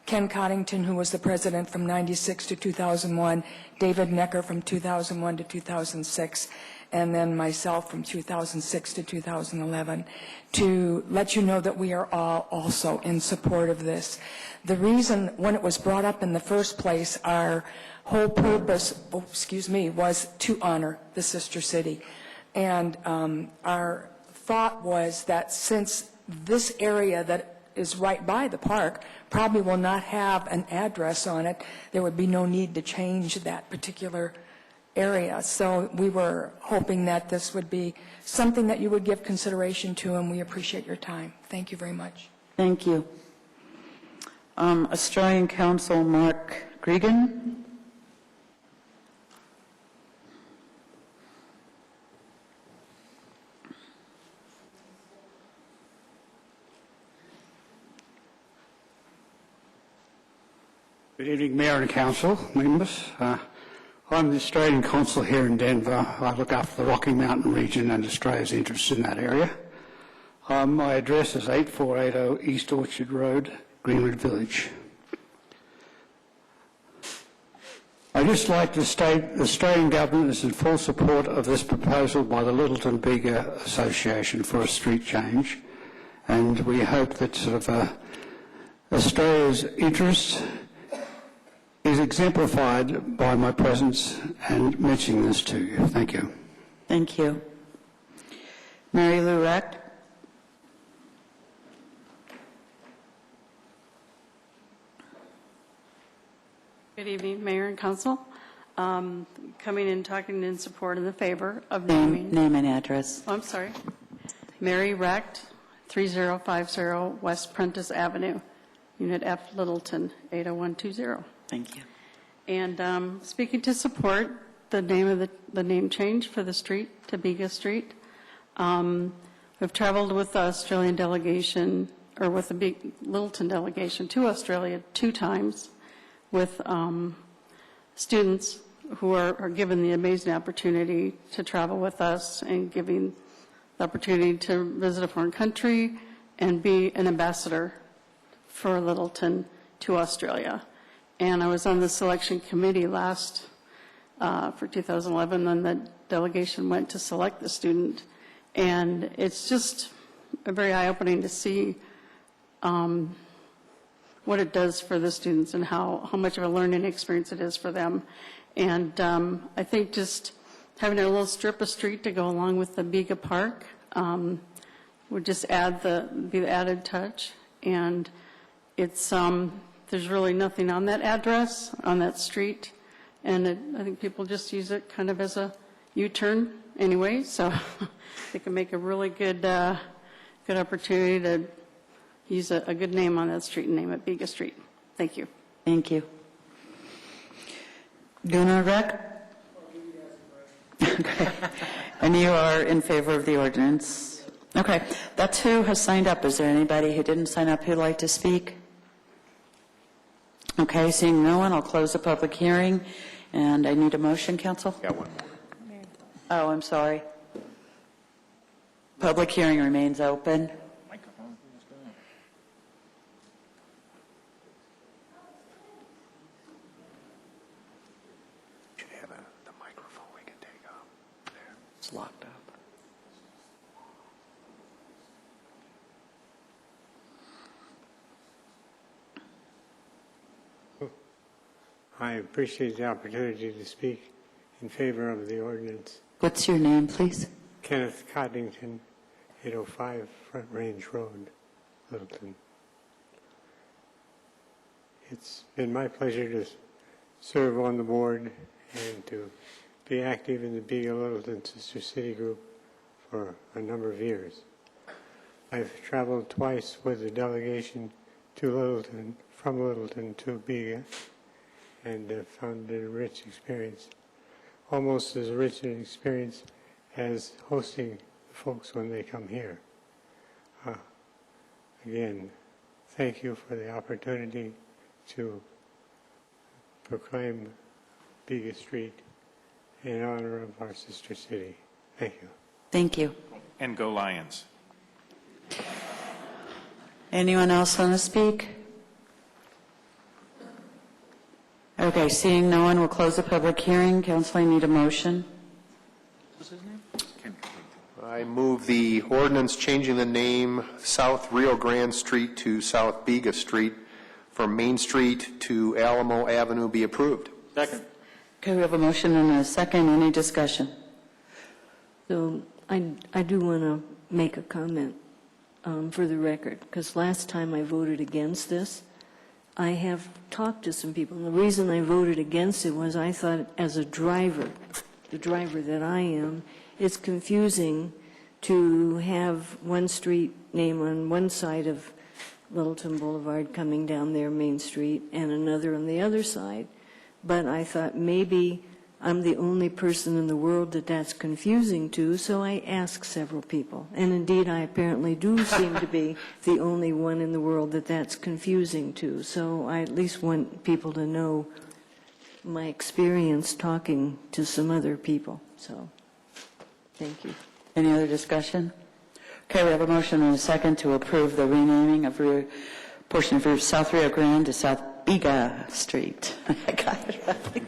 Ken Coddington, who was the president from 96 to 2001, David Necker from 2001 to 2006, and then myself from 2006 to 2011, to let you know that we are all also in support of this. The reason, when it was brought up in the first place, our whole purpose, was to honor the sister city. And our thought was that since this area that is right by the park probably will not have an address on it, there would be no need to change that particular area. So we were hoping that this would be something that you would give consideration to, and we appreciate your time. Thank you very much. Thank you. Australian Council, Mark Gregan. Good evening, Mayor and Council members. I'm the Australian Consul here in Denver. I look after the Rocky Mountain region and Australia's interests in that area. My address is 8480 East Orchard Road, Greenwood Village. I'd just like to state the Australian Government is in full support of this proposal by the Littleton Biga Association for a street change, and we hope that Australia's interest is exemplified by my presence and mentioning this to you. Thank you. Thank you. Mary Lou Reck. Good evening, Mayor and Council. Coming and talking in support in the favor of naming. Name and address. Oh, I'm sorry. Mary Recht, 3050 West Prentice Avenue, Unit F, Littleton, 80120. Thank you. And speaking to support the name of the name change for the street to Biga Street. We've traveled with the Australian delegation, or with the Littleton delegation to Australia 2 times with students who are given the amazing opportunity to travel with us and giving the opportunity to visit a foreign country and be an ambassador for Littleton to Australia. And I was on the selection committee last for 2011, then the delegation went to select the student. And it's just very eye-opening to see what it does for the students and how much of a learning experience it is for them. And I think just having a little strip of street to go along with the Biga Park would just be the added touch. And it's, there's really nothing on that address, on that street. And I think people just use it kind of as a U-turn anyway. So they can make a really good opportunity to use a good name on that street and name it Biga Street. Thank you. Thank you. Gunnar Rec? Okay. And you are in favor of the ordinance? Okay. That's who has signed up. Is there anybody who didn't sign up who'd like to speak? Okay, seeing no one, I'll close the public hearing. And I need a motion, council? Got one more. Oh, I'm sorry. Public hearing remains open. The microphone we can take off. There. It's locked up. I appreciate the opportunity to speak in favor of the ordinance. What's your name, please? Kenneth Coddington, 805 Front Range Road, Littleton. It's been my pleasure to serve on the board and to be active in the Biga Littleton Sister City Group for a number of years. I've traveled twice with the delegation to Littleton, from Littleton to Biga, and found it a rich experience, almost as rich an experience as hosting the folks when they come here. Again, thank you for the opportunity to proclaim Biga Street in honor of our sister city. Thank you. Thank you. And go Lions. Anyone else want to speak? Okay, seeing no one, we'll close the public hearing. Council, I need a motion. I move the ordinance changing the name South Rio Grande Street to South Biga Street from Main Street to Alamo Avenue be approved. Second. Okay, we have a motion and a second. Any discussion? So I do want to make a comment for the record, because last time I voted against this, I have talked to some people, and the reason I voted against it was I thought as a driver, the driver that I am, it's confusing to have one street name on one side of Littleton Boulevard coming down there, Main Street, and another on the other side. But I thought maybe I'm the only person in the world that that's confusing to, so I asked several people. And indeed, I apparently do seem to be the only one in the world that that's confusing to. So I at least want people to know my experience talking to some other people. So, thank you. Any other discussion? Okay, we have a motion and a second to approve the renaming of portion of South Rio Grande to South Biga Street. I got it right.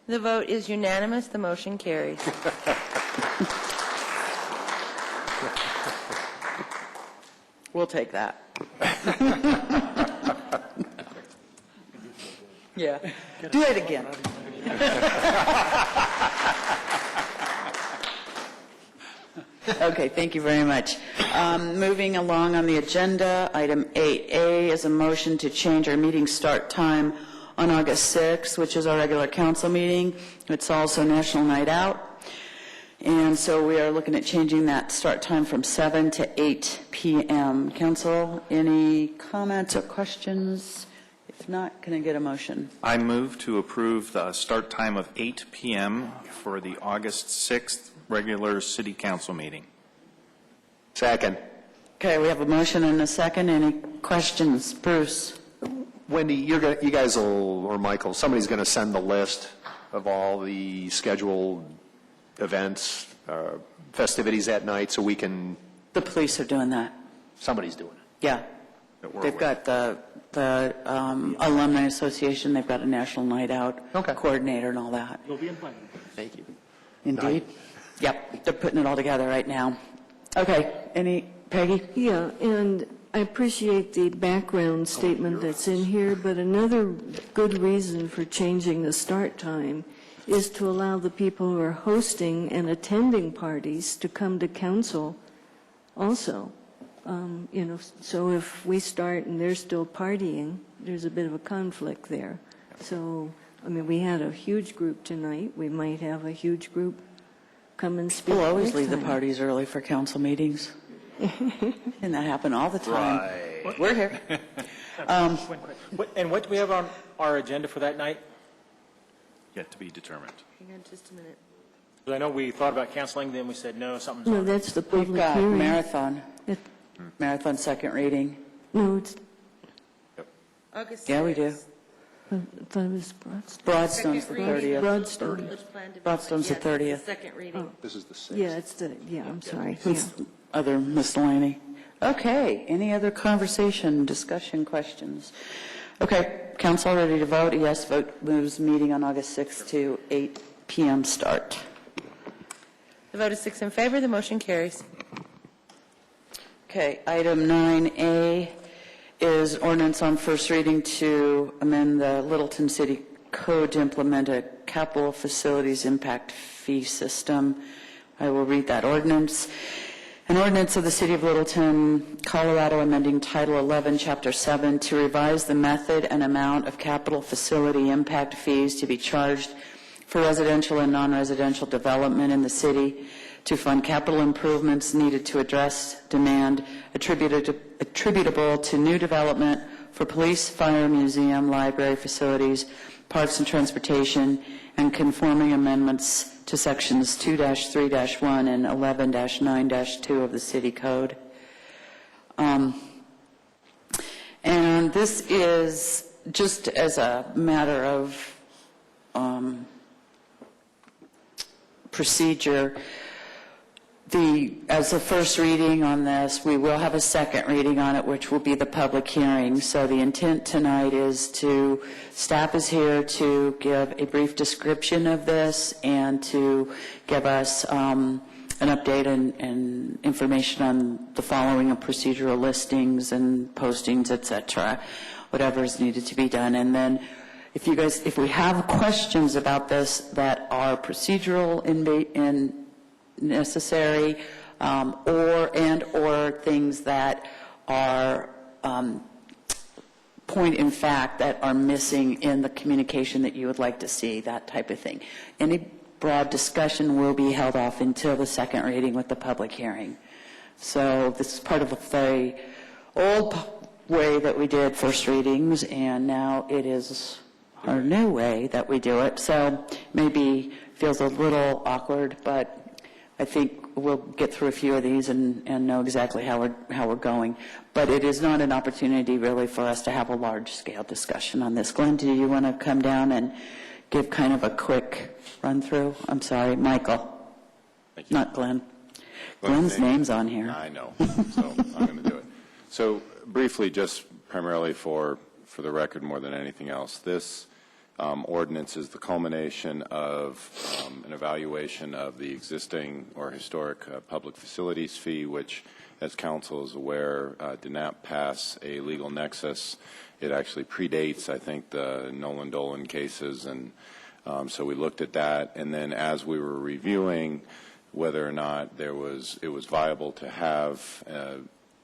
The vote is unanimous. The motion carries. We'll take that. Yeah. Do it again. Okay, thank you very much. Moving along on the agenda, item 8A is a motion to change our meeting start time on August 6th, which is our regular council meeting. It's also National Night Out. And so we are looking at changing that start time from 7 to 8 p.m. Council, any comments or questions? If not, can I get a motion? I move to approve the start time of 8 p.m. for the August 6th regular city council meeting. Second. Okay, we have a motion and a second. Any questions? Bruce? Wendy, you guys will, or Michael, somebody's going to send the list of all the scheduled events, festivities that night, so we can... The police are doing that. Somebody's doing it. Yeah. They've got the Alumni Association, they've got a National Night Out coordinator and all that. You'll be in plan. Thank you. Indeed. Yep, they're putting it all together right now. Okay, Peggy? Yeah, and I appreciate the background statement that's in here, but another good reason for changing the start time is to allow the people who are hosting and attending parties to come to council also. So if we start and they're still partying, there's a bit of a conflict there. So, we had a huge group tonight. We might have a huge group come and speak. We'll always next leave the time. parties early for council meetings. And that happen all the time. Right. We're here. And what do we have on our agenda for that night? Yet to be determined. Hang on just a minute. 'Cause I know we thought about canceling, then we said no, something's No, on. that's the We've public got hearing. marathon. Marathon second reading. No, it's, August Yeah, we do. I thought it was Broadstone. Broadstone's the 30th. Broadstone. Broadstone's the 30th. Second reading. This is the 6th. Yeah, I'm sorry. Who's other miscellany? Okay, any other conversation, discussion, questions? Okay, council ready to vote? Yes, vote moves meeting on August 6th to 8 p.m. start. The vote is 6 in favor. The motion carries. Okay, item 9A is ordinance on first reading to amend the Littleton City Code to implement a capital facilities impact fee system. I will read that ordinance. An ordinance of the City of Littleton, Colorado, amending Title 11, Chapter 7 to revise the method and amount of capital facility impact fees to be charged for residential and non-residential development in the city, to fund capital improvements needed to address demand attributable to new development for police, fire, museum, library facilities, parks and transportation, and conforming amendments to sections 2-3-1 and 11-9-2 of the city code. And this is just as a matter of procedure. As the first reading on this, we will have a second reading on it, which will be the public hearing. So the intent tonight is staff is here to give a brief description of this and to give us an update and information on the following of procedural listings and postings, et cetera, whatever is needed to be done. And then if we have questions about this that are procedural and necessary, or things that are point in fact that are missing in the communication that you would like to see, that type of thing. Any broad discussion will be held off until the second reading with the public hearing. So this is part of a very old way that we did first readings, and now it is our new way that we do it. So maybe feels a little awkward, but I think we'll get through a few of these and know exactly how we're going. But it is not an opportunity really for us to have a large-scale discussion on this. Glenn, do you want to come down and give kind of a quick run-through? I'm sorry, Michael. Not Glenn. Glenn's name's on here. I know, so I'm going to do it. So briefly, just primarily for the record more than anything else, this ordinance is the culmination of an evaluation of the existing or historic public facilities fee, which, as council is aware, did not pass a legal nexus. It actually predates, I think, the Nolan-Dolan cases, and so we looked at that. And then as we were reviewing whether or not it was viable to have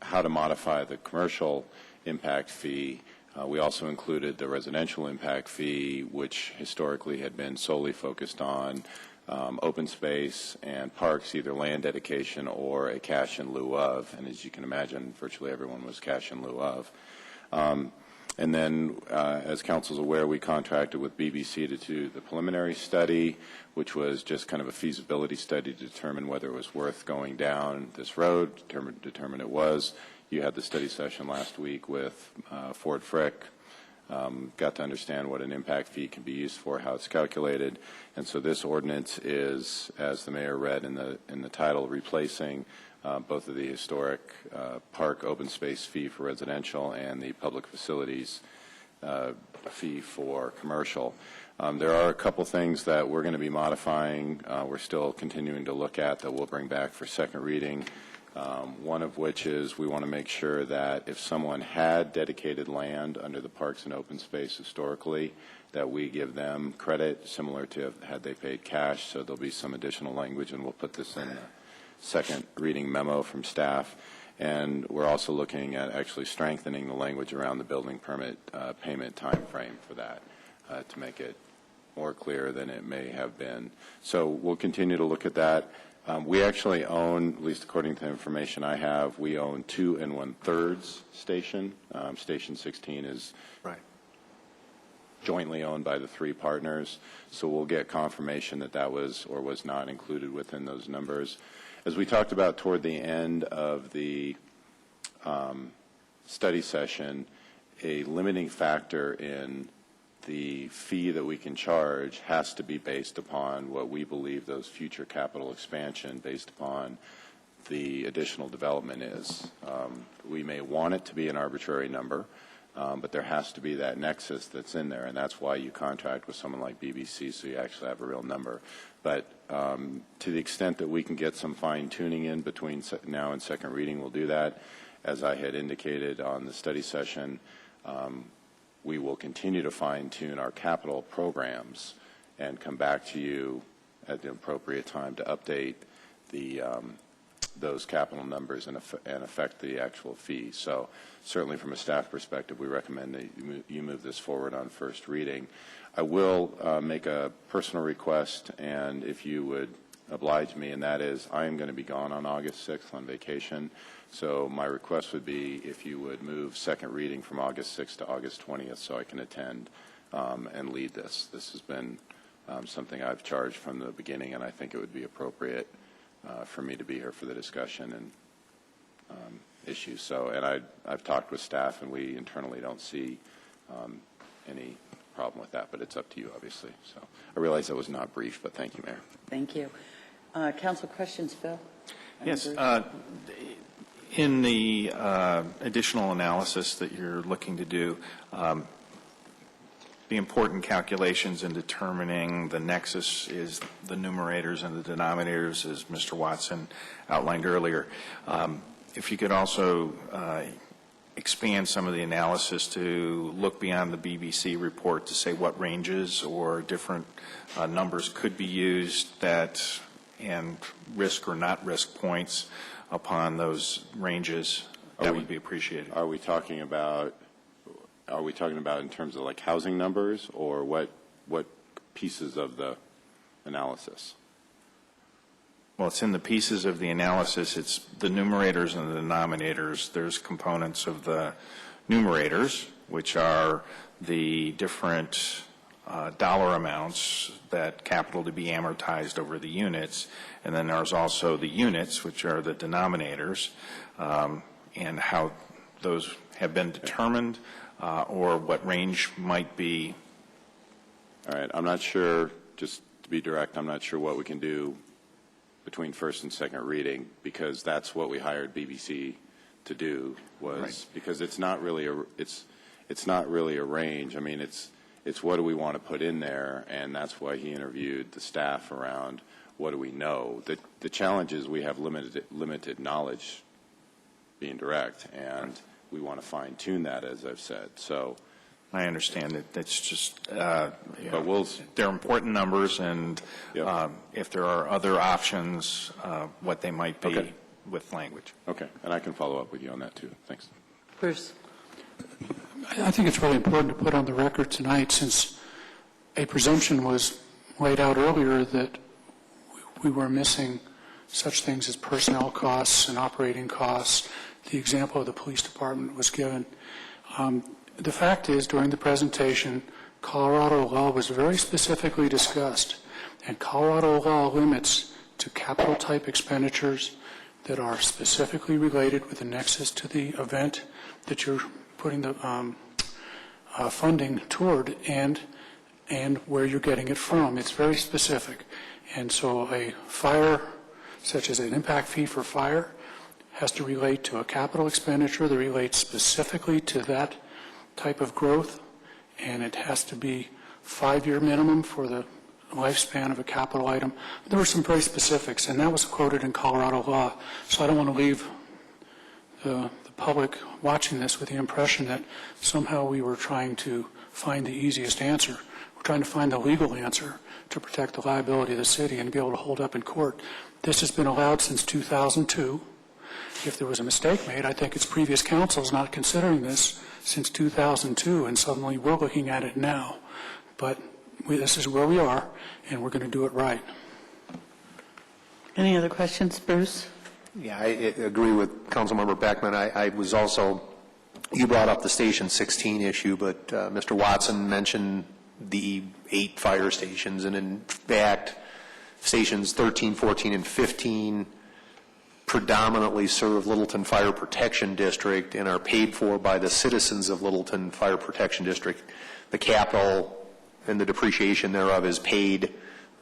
how to modify the commercial impact fee, we also included the residential impact fee, which historically had been solely focused on open space and parks, either land dedication or a cash in lieu of. And as you can imagine, virtually everyone was cash in lieu of. And then, as council is aware, we contracted with BBC to do the preliminary study, which was just kind of a feasibility study to determine whether it was worth going down this road, determine it was. You had the study session last week with Ford Frick, got to understand what an impact fee can be used for, how it's calculated. And so this ordinance is, as the mayor read in the title, replacing both of the historic park open space fee for residential and the public facilities fee for commercial. There are a couple things that we're going to be modifying. We're still continuing to look at that we'll bring back for second reading. One of which is we want to make sure that if someone had dedicated land under the Parks and Open Space historically, that we give them credit similar to had they paid cash. So there'll be some additional language, and we'll put this in the second reading memo from staff. And we're also looking at actually strengthening the language around the building permit payment time frame for that to make it more clear than it may have been. So we'll continue to look at that. We actually own, at least according to the information I have, we own 2 1/3 station. Station 16 is jointly owned by the 3 partners. So we'll get confirmation that that was or was not included within those numbers. As we talked about toward the end of the study session, a limiting factor in the fee that we can charge has to be based upon what we believe those future capital expansion based upon the additional development is. We may want it to be an arbitrary number, but there has to be that nexus that's in there, and that's why you contract with someone like BBC, so you actually have a real number. But to the extent that we can get some fine-tuning in between now and second reading, we'll do that. As I had indicated on the study session, we will continue to fine-tune our capital programs and come back to you at the appropriate time to update the those capital numbers and affect the actual fee. So certainly from a staff perspective, we recommend that you move this forward on first reading. I will make a personal request, and if you would oblige me, and that is I am going to be gone on August 6th on vacation. So my request would be if you would move second reading from August 6th to August 20th so I can attend and lead this. This has been something I've charged from the beginning, and I think it would be appropriate for me to be here for the discussion and issues. So, and I've talked with staff, and we internally don't see any problem with that, but it's up to you, obviously. So I realize that was not brief, but thank you, Mayor. Thank you. Council questions, Phil? Yes. In the additional analysis that you're looking to do, the important calculations in determining the nexus is the numerators and the denominators, as Mr. Watson outlined earlier. If you could also expand some of the analysis to look beyond the BBC report to say what ranges or different numbers could be used that and risk or not risk points upon those ranges, that would be appreciated. Are we talking about in terms of like housing numbers, or what pieces of the analysis? Well, it's in the pieces of the analysis. It's the numerators and the denominators. There's components of the numerators, which are the different dollar amounts that capital to be amortized over the units, and then there's also the units, which are the denominators, and how those have been determined, or what range might be. All right, I'm not sure, just to be direct, I'm not sure what we can do between first and second reading, because that's what we hired BBC to do, was right. Because it's not really a range. I mean, it's what do we want to put in there, and that's why he interviewed the staff around what do we know. The challenge is we have limited knowledge, being direct, and we want to fine-tune that, as I've said. So I understand that that's just, but they're important numbers, and if there are other options, what they might be with language. Okay, and I can follow up with you on that too. Thanks. Bruce. I think it's really important to put on the record tonight, since a presumption was laid out earlier that we were missing such things as personnel costs and operating costs. The example of the police department was given. The fact is, during the presentation, Colorado law was very specifically discussed, and Colorado law limits to capital-type expenditures that are specifically related with a nexus to the event that you're putting the funding toward, and where you're getting it from. It's very specific. And so a fire, such as an impact fee for fire, has to relate to a capital expenditure that relates specifically to that type of growth, and it has to be 5-year minimum for the lifespan of a capital item. There were some very specifics, and that was quoted in Colorado law. So I don't want to leave the public watching this with the impression that somehow we were trying to find the easiest answer. We're trying to find the legal answer to protect the liability of the city and be able to hold up in court. This has been allowed since 2002. If there was a mistake made, I think it's previous councils not considering this since 2002, and suddenly we're looking at it now. But this is where we are, and we're going to do it right. Any other questions, Bruce? Yeah, I agree with Councilmember Beckman. I was also, you brought up the Station 16 issue, but Mr. Watson mentioned the 8 fire stations, and in fact, stations 13, 14, and 15 predominantly serve Littleton Fire Protection District and are paid for by the citizens of Littleton Fire Protection District. The capital and the depreciation thereof is paid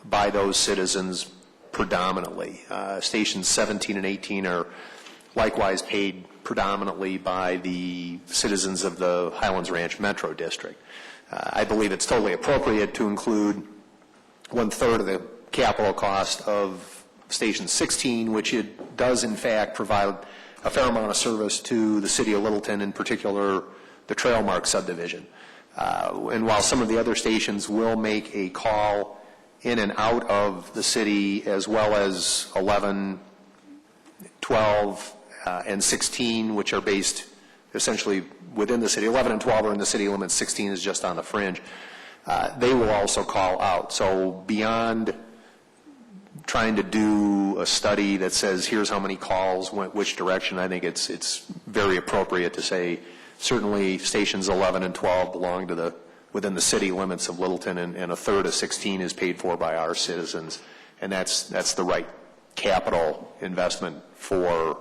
by those citizens predominantly. Stations 17 and 18 are likewise paid predominantly by the citizens of the Highlands Ranch Metro District. I believe it's totally appropriate to include 1/3 of the capital cost of Station 16, which it does in fact provide a fair amount of service to the city of Littleton, in particular the Trailmark subdivision. And while some of the other stations will make a call in and out of the city, as well as 11, 12, and 16, which are based essentially within the city. 11 and 12 are in the city limits, 16 is just on the fringe. They will also call out. So beyond trying to do a study that says here's how many calls went which direction, I think it's very appropriate to say certainly stations 11 and 12 belong to within the city limits of Littleton, and 1/3 of 16 is paid for by our citizens, and that's the right capital investment for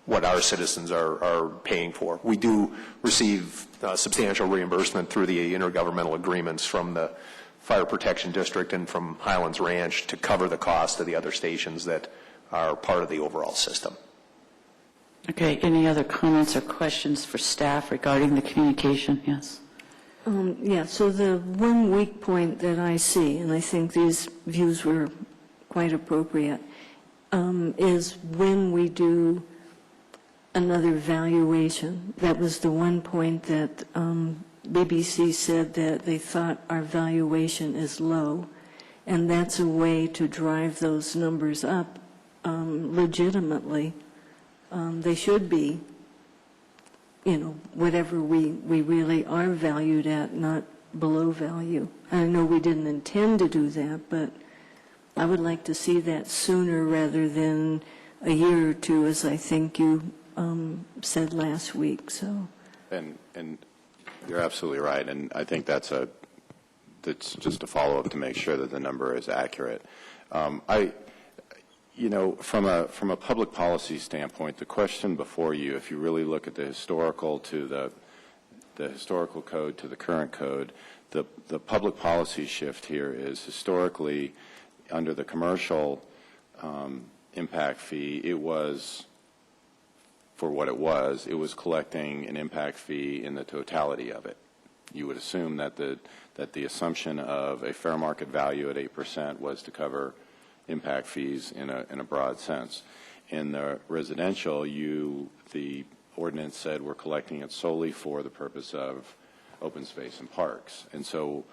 what our citizens are paying for. We do receive substantial reimbursement through the intergovernmental agreements from the Fire Protection District and from Highlands Ranch to cover the cost of the other stations that are part of the overall system. Okay, any other comments or questions for staff regarding the communication? Yes. Yeah, so the one weak point that I see, and I think these views were quite appropriate, is when we do another valuation. That was the one point that BBC said that they thought our valuation is low, and that's a way to drive those numbers up legitimately. They should be, whatever we really are valued at, not below value. I know we didn't intend to do that, but I would like to see that sooner rather than a year or two, as I think you said last week. So. And you're absolutely right, and I think that's just a follow-up to make sure that the number is accurate. From a public policy standpoint, the question before you, if you really look at the historical to the historical code to the current code, the public policy shift here is historically under the commercial impact fee, it was, for what it was collecting an impact fee in the totality of it. You would assume that the assumption of a fair market value at 8% was to cover impact fees in a broad sense. In the residential, the ordinance said we're collecting it solely for the purpose of open space and parks. And so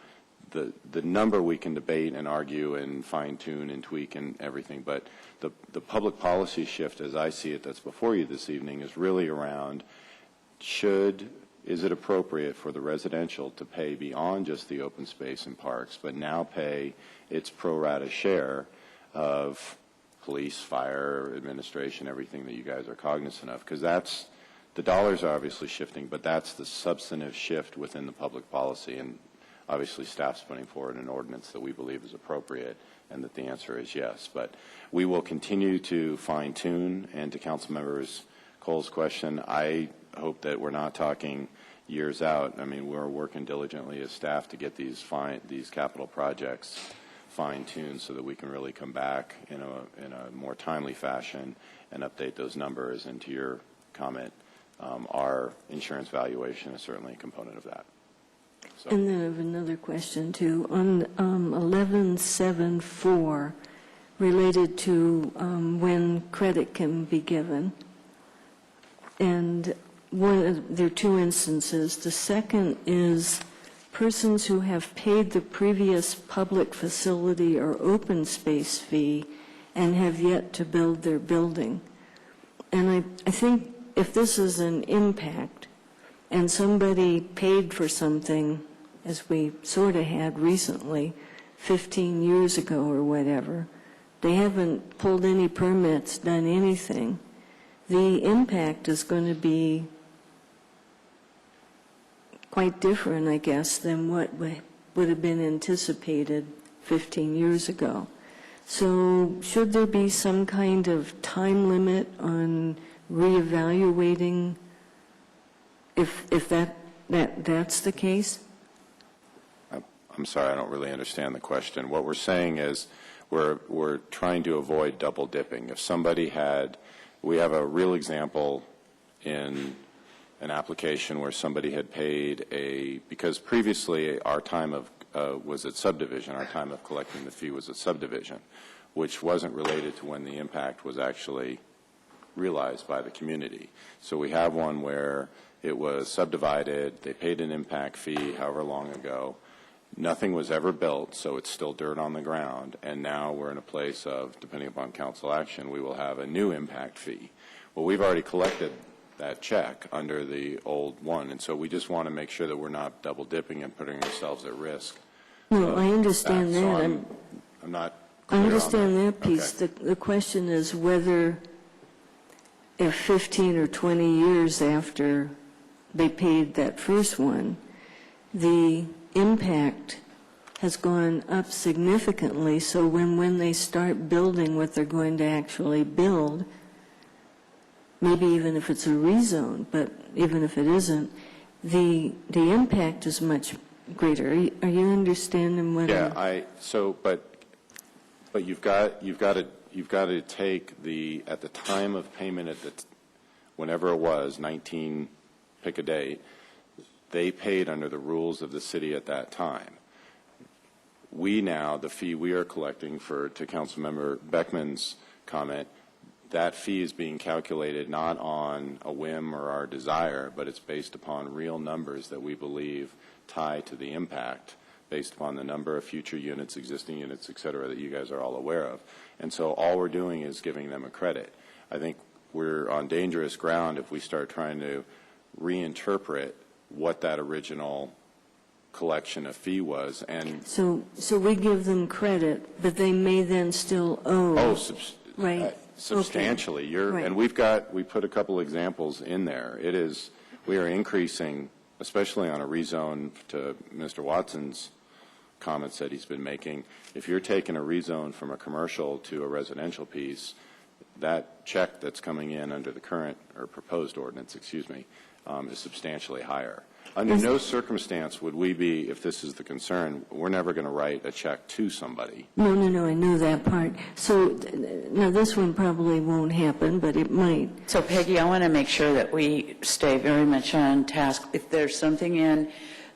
the number we can debate and argue and fine-tune and tweak and everything, but the public policy shift, as I see it, that's before you this evening, is really around is it appropriate for the residential to pay beyond just the open space and parks, but now pay its pro rata share of police, fire, administration, everything that you guys are cognizant of? Because the dollars are obviously shifting, but that's the substantive shift within the public policy, and obviously staff's putting forward an ordinance that we believe is appropriate, and that the answer is yes. But we will continue to fine-tune, and to Councilmember Cole's question, I hope that we're not talking years out. I mean, we're working diligently as staff to get these capital projects fine-tuned so that we can really come back in a more timely fashion and update those numbers. And to your comment, our insurance valuation is certainly a component of that. So. And then I have another question, too. On 1174, related to when credit can be given, and there are two instances. The second is persons who have paid the previous public facility or open space fee and have yet to build their building. And I think if this is an impact and somebody paid for something, as we sort of had recently, 15 years ago or whatever, they haven't pulled any permits, done anything, the impact is going to be quite different, I guess, than what would have been anticipated 15 years ago. So should there be some kind of time limit on reevaluating if that's the case? I'm sorry, I don't really understand the question. What we're saying is we're trying to avoid double dipping. If somebody we have a real example in an application where somebody had paid because previously our time was at subdivision, our time of collecting the fee was at subdivision, which wasn't related to when the impact was actually realized by the community. So we have one where it was subdivided, they paid an impact fee however long ago, nothing was ever built, so it's still dirt on the ground, and now we're in a place of, depending upon council action, we will have a new impact fee. Well, we've already collected that check under the old one, and so we just want to make sure that we're not double dipping and putting ourselves at risk. No, I understand that. So I'm not clear I on understand that. that piece. Okay. The question is whether if 15 or 20 years after they paid that first one, the impact has gone up significantly, so when they start building what they're going to actually build, maybe even if it's a rezone, but even if it isn't, the impact is much greater. Are you understanding what? Yeah, but you've got to take at the time of payment whenever it was 19, pick a date, they paid under the rules of the city at that time. The fee we are collecting to Councilmember Beckman's comment, that fee is being calculated not on a whim or our desire, but it's based upon real numbers that we believe tie to the impact based upon the number of future units, existing units, et cetera, that you guys are all aware of. And so all we're doing is giving them a credit. I think we're on dangerous ground if we start trying to reinterpret what that original collection of fee was. And So we give them credit, but they may then still owe. Right. Substantially. Okay. Right. And we put a couple examples in there. We are increasing, especially on a rezone, to Mr. Watson's comments that he's been making. If you're taking a rezone from a commercial to a residential piece, that check that's coming in under the current or proposed ordinance, is substantially higher. Under no circumstance would we be, if this is the concern, we're never going to write a check to somebody. No, I know that part. So now this one probably won't happen, but it might. So Peggy, I want to make sure that we stay very much on task. If there's something in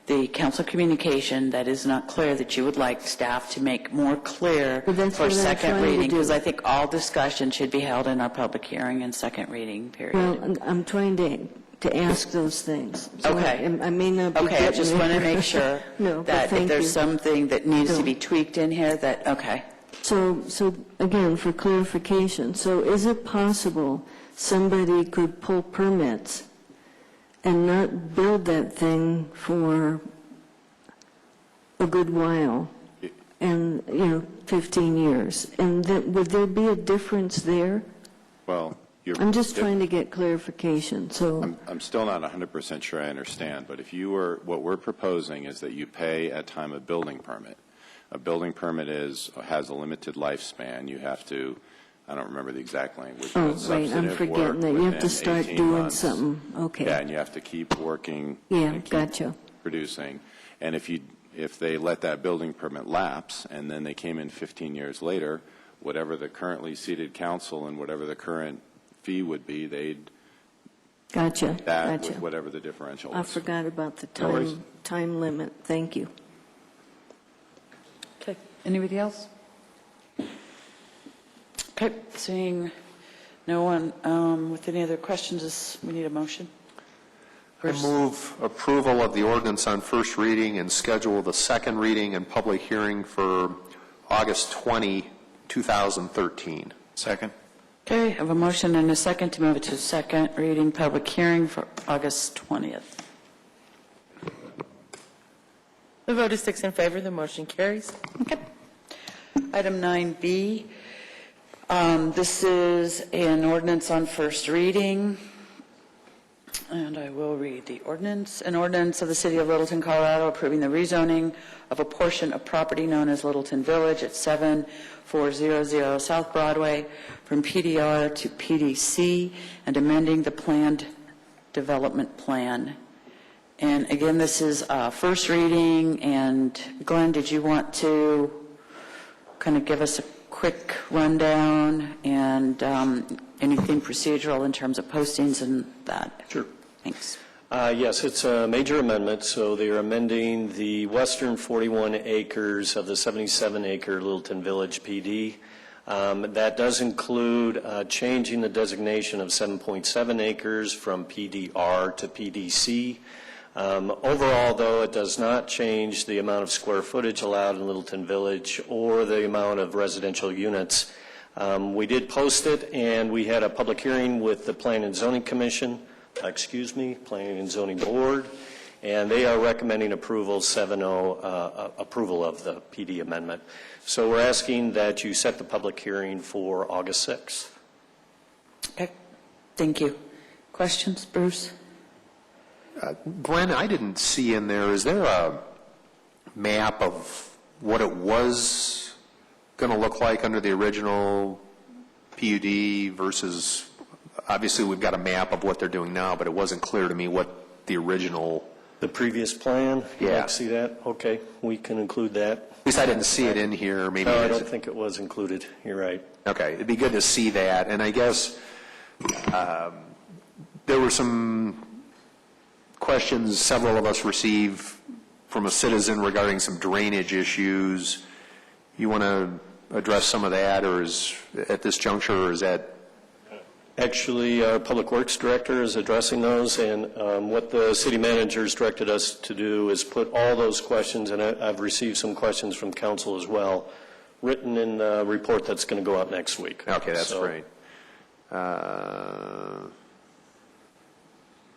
the council communication that is not clear that you would like staff to make more clear for second reading, because I think all discussion should be held in our public hearing and second reading period. Well, I'm trying to ask those things. So okay. I may not be okay, I just want to make sure that if there's something that needs to be tweaked in here, okay. So again, for clarification, so is it possible somebody could pull permits and not build that thing for a good while, and 15 years, and then would there be a difference there? Well, I'm just trying to get clarification. So I'm still not 100% sure I understand, but what we're proposing is that you pay at time of building permit. A building permit has a limited lifespan. You have to, I don't remember the exact language. Oh, right, I'm forgetting that. You have to start doing months. something. Okay. Yeah, and you have to keep working. Yeah, and keep gotcha. Producing. And if they let that building permit lapse and then they came in 15 years later, whatever the currently seated council and whatever the current fee would be, they'd Gotcha, that gotcha. with whatever the differential I is. forgot about the No worries. time limit. Thank you. Okay, anybody else? Okay, seeing no one with any other questions, we need a motion. I move approval of the ordinance on first reading and schedule the second reading and public hearing for August 20, 2013. Second. Okay, I have a motion and a second to move it to second reading, public hearing for August 20th. The vote is 6 in favor. The motion carries. Okay. Item 9B, this is an ordinance on first reading, and I will read the ordinance. An ordinance of the City of Littleton, Colorado, approving the rezoning of a portion of property known as Littleton Village at 7400 South Broadway from PDR to PDC and amending the planned development plan. And again, this is first reading, and Glenn, did you want to kind of give us a quick rundown and anything procedural in terms of postings and that? Sure. Thanks. Yes, it's a major amendment, so they are amending the western 41 acres of the 77-acre Littleton Village PD. That does include changing the designation of 7.7 acres from PDR to PDC. Overall, though, it does not change the amount of square footage allowed in Littleton Village or the amount of residential units. We did post it, and we had a public hearing with the Planning and Zoning Commission, Planning and Zoning Board, and they are recommending approval, 7-0, approval of the PD amendment. So we're asking that you set the public hearing for August 6th. Okay, thank you. Questions, Bruce? Glenn, I didn't see in there, is there a map of what it was going to look like under the original PUD versus, obviously we've got a map of what they're doing now, but it wasn't clear to me what the original... The previous plan? Yeah. You'd like to see that? Okay, we can include that. At least I didn't see it in here. Maybe No, I don't think it was included. You're right. Okay, it'd be good to see that. And I guess there were some questions several of us received from a citizen regarding some drainage issues. You want to address some of that, or is at this juncture, or is that? Actually, our Public Works Director is addressing those, and what the city managers directed us to do is put all those questions, and I've received some questions from council as well, written in the report that's going to go out next week. Okay, that's great.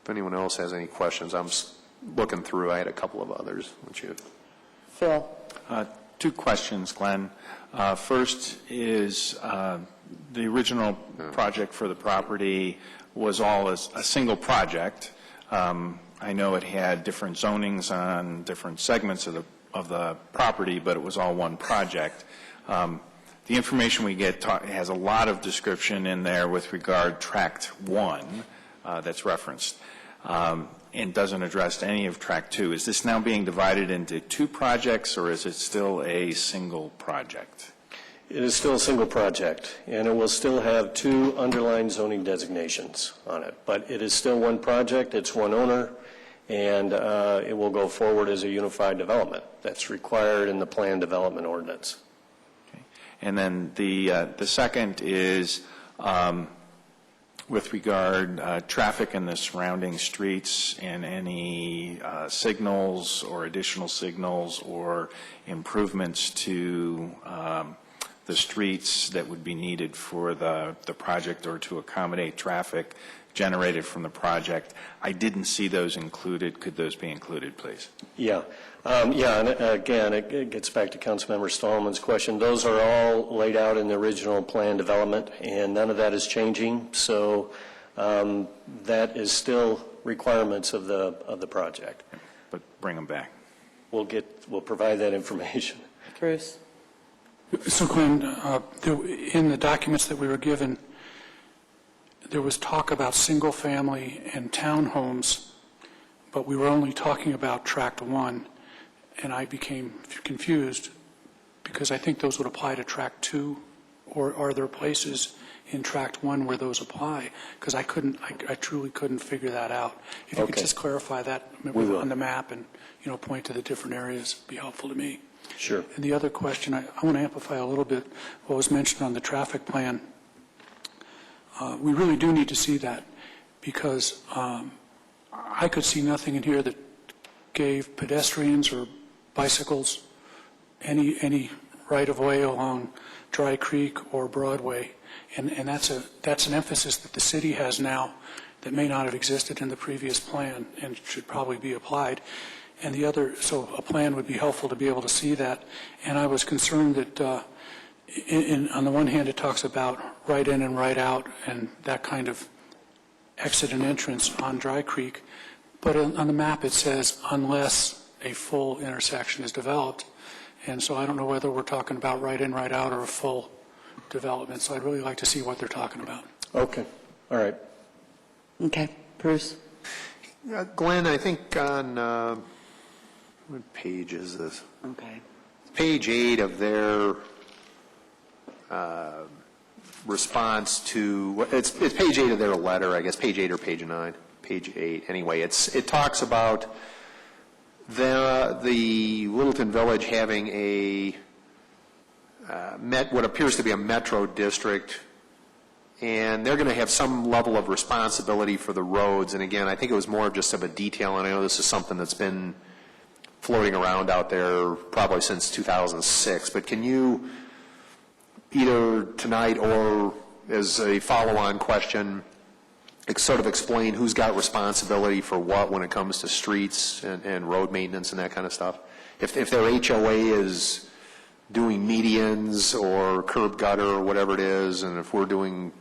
If anyone else has any questions, I'm looking through. I had a couple of others. Phil. Two questions, Glenn. First is the original project for the property was all a single project. I know it had different zonings on different segments of the property, but it was all one project. The information we get has a lot of description in there with regard Tract 1 that's referenced, and doesn't address any of Tract 2. Is this now being divided into two projects, or is it still a single project? It is still a single project, and it will still have two underlying zoning designations on it. But it is still one project, it's one owner, and it will go forward as a unified development. That's required in the planned development ordinance. Okay. And then the second is with regard traffic in the surrounding streets and any signals or additional signals or improvements to the streets that would be needed for the project or to accommodate traffic generated from the project. I didn't see those included. Could those be included, please? Yeah. And again, it gets back to Councilmember Stallman's question. Those are all laid out in the original plan development, and none of that is changing. So that is still requirements of the project. But bring them back. We'll provide that information. Bruce. So, Glenn, in the documents that we were given, there was talk about single-family and townhomes, but we were only talking about Tract 1, and I became confused because I think those would apply to Tract 2 or are there places in Tract 1 where those apply? Because I truly couldn't figure that out. If you could Okay. just clarify that on the map and, point to the different areas, it'd be helpful to me. Sure. And the other question, I want to amplify a little bit what was mentioned on the traffic plan. We really do need to see that, because I could see nothing in here that gave pedestrians or bicycles any right-of-way along Dry Creek or Broadway. And that's an emphasis that the city has now that may not have existed in the previous plan and should probably be applied. And so a plan would be helpful to be able to see that. And I was concerned that on the one hand, it talks about right in and right out and that kind of exit and entrance on Dry Creek. But on the map, it says unless a full intersection is developed. And so I don't know whether we're talking about right in, right out, or a full development. So I'd really like to see what they're talking about. Okay. All right. Okay. Bruce? Glenn, I think on, what page is this? Okay. Page 8 of their response to, it's page 8 of their letter, I guess, page 8 or page 9. Page 8, anyway. It talks about the Littleton Village having what appears to be a metro district, and they're going to have some level of responsibility for the roads. And again, I think it was more just of a detail, and I know this is something that's been floating around out there probably since 2006, but can you either tonight or as a follow-on question sort of explain who's got responsibility for what when it comes to streets and road maintenance and that kind of stuff? If their HOA is doing medians or curb gutter or whatever it is, and if we're doing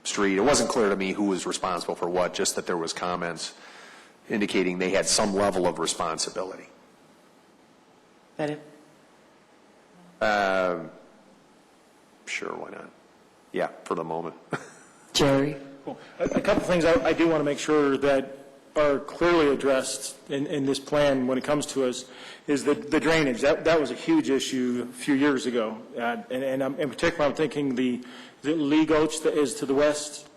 street, it wasn't clear to me who was responsible for what, just that there was comments indicating they had some level of responsibility. That it? Sure, why not? Yeah, for the moment. Jerry? Cool. A couple things I do want to make sure that are clearly addressed in this plan when it comes to us is the drainage. That was a huge issue a few years ago. And in particular, I'm thinking the Lee Gulch that is to the west.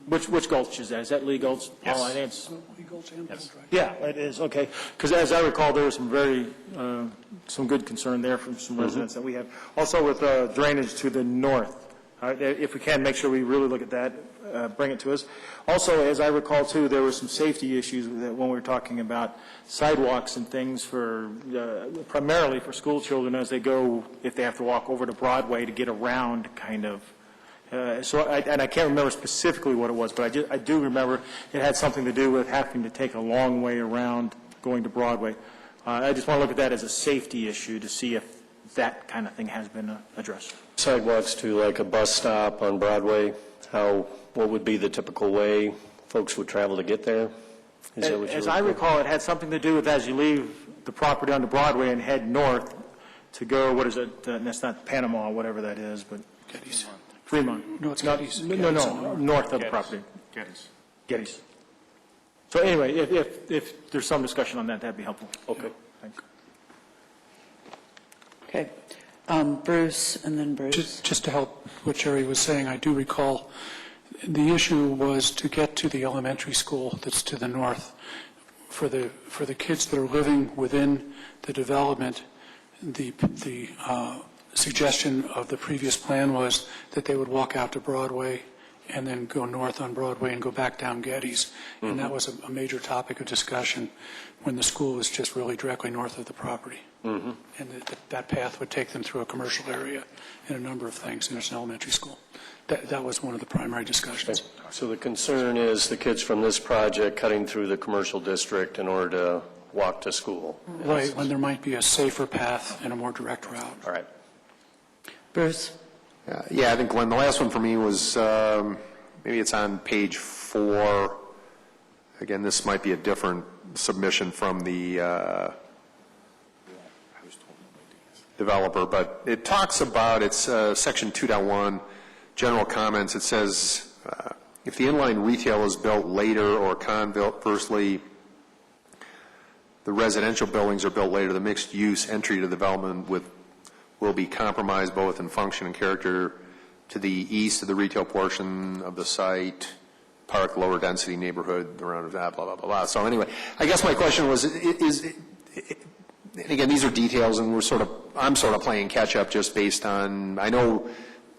Which gulch is that? Is that Lee Gulch? Yes. Oh, I think it's, Lee Gulch and yes. Yeah, it is. Okay. Because as I recall, there was some good concern there from some residents that we have. Also with drainage to the north. If we can, make sure we really look at that, bring it to us. Also, as I recall, too, there were some safety issues when we were talking about sidewalks and things for primarily for school children as they go, if they have to walk over to Broadway to get around, kind of. And I can't remember specifically what it was, but I do remember it had something to do with having to take a long way around going to Broadway. I just want to look at that as a safety issue to see if that kind of thing has been addressed. Sidewalks to like a bus stop on Broadway, what would be the typical way folks would travel to get there? Is that what As I recall, it had something to do with as you leave the property onto Broadway and head north to go, what is it, that's not Panama, whatever that is, but Getty's. Fremont. No, it's Getty's. No, north of the property. Getty's. So anyway, if there's some discussion on that, that'd be helpful. Okay. Thanks. Okay. Bruce, and then Bruce. Just to help what Jerry was saying, I do recall the issue was to get to the elementary school that's to the north. For the kids that are living within the development, the suggestion of the previous plan was that they would walk out to Broadway and then go north on Broadway and go back down Getty's. And that was a major topic of discussion when the school was just really directly north of the property. And that path would take them through a commercial area and a number of things. And there's an elementary school. That was one of the primary discussions. So the concern is the kids from this project cutting through the commercial district in order to walk to school. Right, when there might be a safer path and a more direct route. All right. Bruce? Yeah, I think, Glenn, the last one for me was, maybe it's on page 4. Again, this might be a different submission from the developer, but it talks about, it's section 2.1, general comments. It says, if the inline retail is built later or conversely, the residential buildings are built later, the mixed use entry to development with will be compromised both in function and character to the east of the retail portion of the site, park, lower density neighborhood around that, blah, blah, blah, blah. So anyway, I guess my question was, and again, these are details, and I'm sort of playing catch up just based on, I know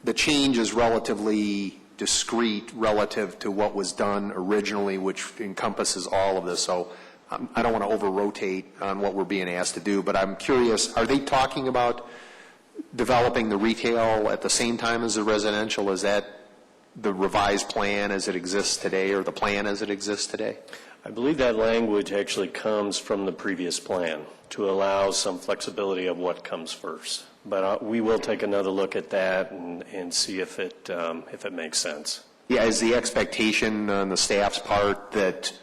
the change is relatively discrete relative to what was done originally, which encompasses all of this. So I don't want to over-rotate on what we're being asked to do, but I'm curious, are they talking about developing the retail at the same time as the residential? Is that the revised plan as it exists today, or the plan as it exists today? I believe that language actually comes from the previous plan to allow some flexibility of what comes first. But we will take another look at that and see if it makes sense. Yeah, is the expectation on the staff's part that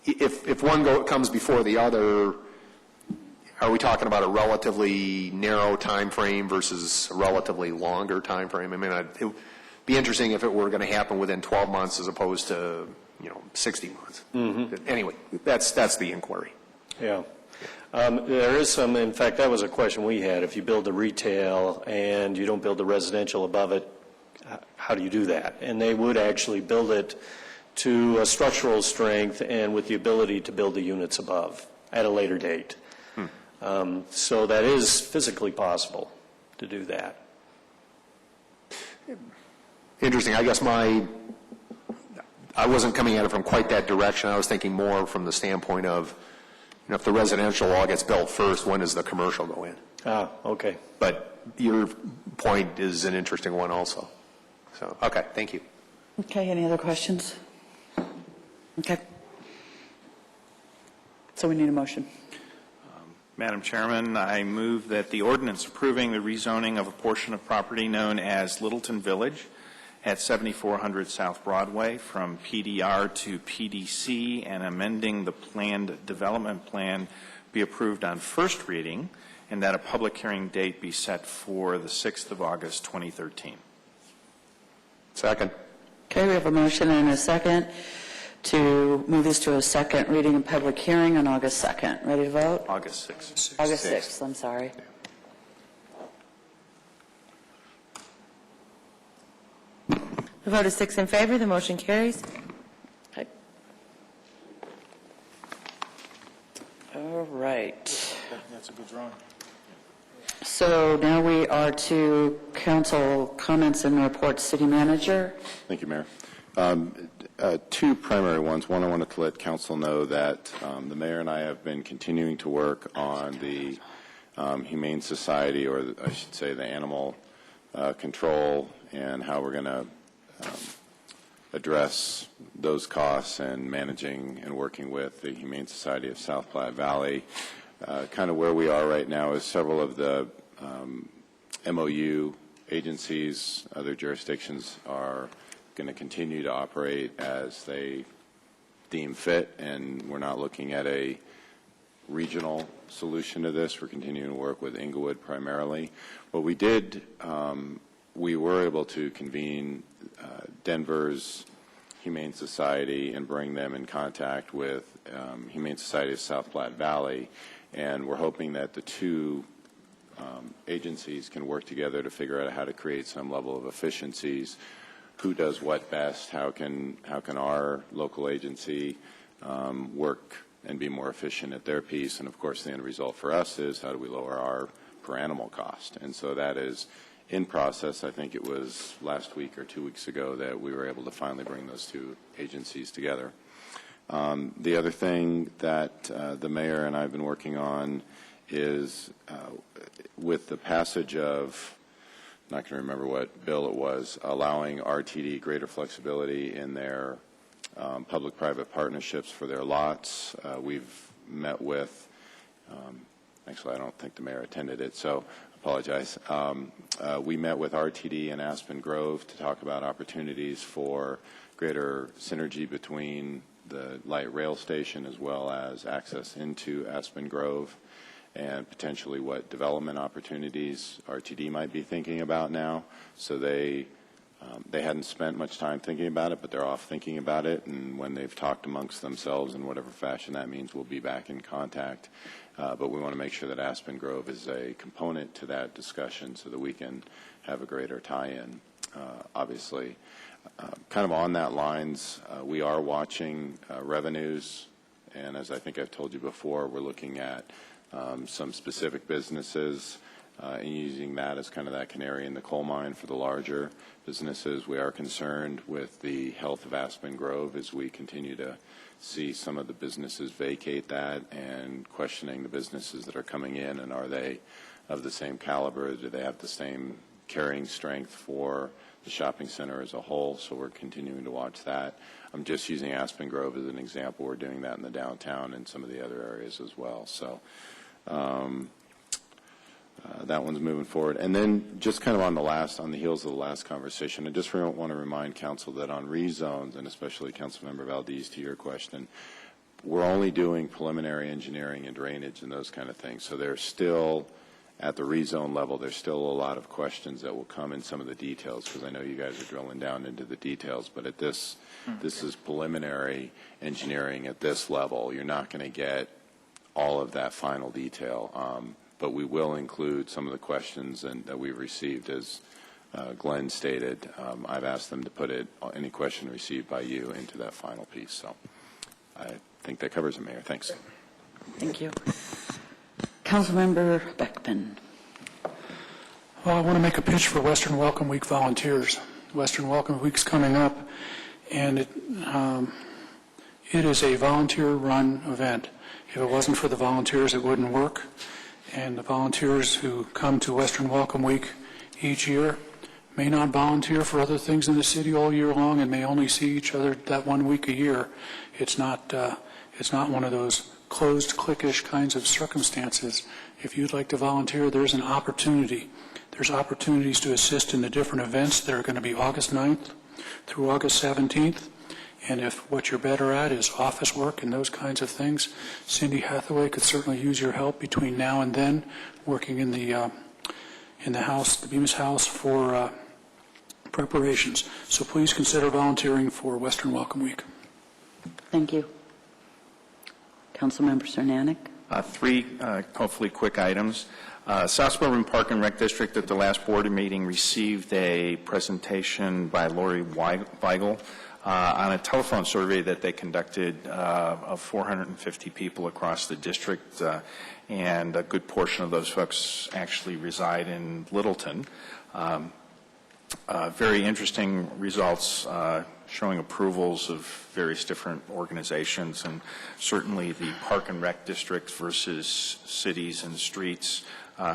if one comes before the other, are we talking about a relatively narrow time frame versus a relatively longer time frame? I mean, it would be interesting if it were going to happen within 12 months as opposed to 60 months. Mm-hmm. Anyway, that's the inquiry. Yeah. There is some, in fact, that was a question we had. If you build the retail and you don't build the residential above it, how do you do that? And they would actually build it to a structural strength and with the ability to build the units above at a later date. So that is physically possible to do that. Interesting. I guess I wasn't coming at it from quite that direction. I was thinking more from the standpoint of, if the residential all gets built first, when does the commercial go in? Ah, okay. But your point is an interesting one also. So, okay, thank you. Okay, any other questions? Okay. So we need a motion. Madam Chairman, I move that the ordinance approving the rezoning of a portion of property known as Littleton Village at 7400 South Broadway from PDR to PDC and amending the planned development plan be approved on first reading, and that a public hearing date be set for the 6th of August, 2013. Second. Okay, we have a motion and a second to move this to a second reading and public hearing on August 2nd. Ready to vote? August 6th. August 6th, I'm sorry. The vote is 6 in favor. The motion carries. Okay. All right. That's a good drawing. So now we are to council comments and reports. City Manager. Thank you, Mayor. Two primary ones. One, I wanted to let council know that the mayor and I have been continuing to work on the Humane Society, or I should say the animal control, and how we're going to address those costs and managing and working with the Humane Society of South Platte Valley. Kind of where we are right now is several of the MOU agencies, other jurisdictions are going to continue to operate as they deem fit, and we're not looking at a regional solution to this. We're continuing to work with Inglewood primarily. What we did, we were able to convene Denver's Humane Society and bring them in contact with Humane Society of South Platte Valley, and we're hoping that the two agencies can work together to figure out how to create some level of efficiencies. Who does what best? How can our local agency work and be more efficient at their piece? And of course, the end result for us is how do we lower our per animal cost? And so that is in process. I think it was last week or 2 weeks ago that we were able to finally bring those two agencies together. The other thing that the mayor and I have been working on is with the passage of, I'm not going to remember what bill it was, allowing RTD greater flexibility in their public-private partnerships for their lots. We've met with, actually I don't think the mayor attended it, so apologize. We met with RTD in Aspen Grove to talk about opportunities for greater synergy between the light rail station as well as access into Aspen Grove, and potentially what development opportunities RTD might be thinking about now. So they They hadn't spent much time thinking about it, but they're off thinking about it, and when they've talked amongst themselves in whatever fashion that means, we'll be back in contact. But we want to make sure that Aspen Grove is a component to that discussion so that we can have a greater tie-in. Obviously, kind of on that lines, we are watching revenues, and as I think I've told you before, we're looking at some specific businesses and using that as kind of that canary in the coal mine for the larger businesses. We are concerned with the health of Aspen Grove as we continue to see some of the businesses vacate that and questioning the businesses that are coming in, and are they of the same caliber? Do they have the same carrying strength for the shopping center as a whole? So we're continuing to watch that. I'm just using Aspen Grove as an example. We're doing that in the downtown and some of the other areas as well. So that one's moving forward. And then just kind of on the heels of the last conversation, I just want to remind council that on rezones, and especially Councilmember Valdez, to your question, we're only doing preliminary engineering and drainage and those kind of things. So there's still, at the rezone level, there's still a lot of questions that will come in some of the details, because I know you guys are drilling down into the details. But at this is preliminary engineering at this level. You're not going to get all of that final detail. But we will include some of the questions that we've received, as Glenn stated. I've asked them to put any question received by you into that final piece. So I think that covers it, Mayor. Thanks. Thank you. Councilmember Beckman. Well, I want to make a pitch for Western Welcome Week volunteers. Western Welcome Week's coming up, and it is a volunteer-run event. If it wasn't for the volunteers, it wouldn't work. And the volunteers who come to Western Welcome Week each year may not volunteer for other things in the city all year long and may only see each other that 1 week a year. It's not one of those closed cliquish kinds of circumstances. If you'd like to volunteer, there's an opportunity. There's opportunities to assist in the different events that are going to be August 9th through August 17th. And if what you're better at is office work and those kinds of things, Cindy Hathaway could certainly use your help between now and then, working in the house, the Bemis House, for preparations. So please consider volunteering for Western Welcome Week. Thank you. Councilmember Cernanek. Three hopefully quick items. South Suburban Park and Rec District at the last board meeting received a presentation by Lori Weigel on a telephone survey that they conducted of 450 people across the district, and a good portion of those folks actually reside in Littleton. Very interesting results showing approvals of various different organizations, and certainly the Park and Rec District versus cities and streets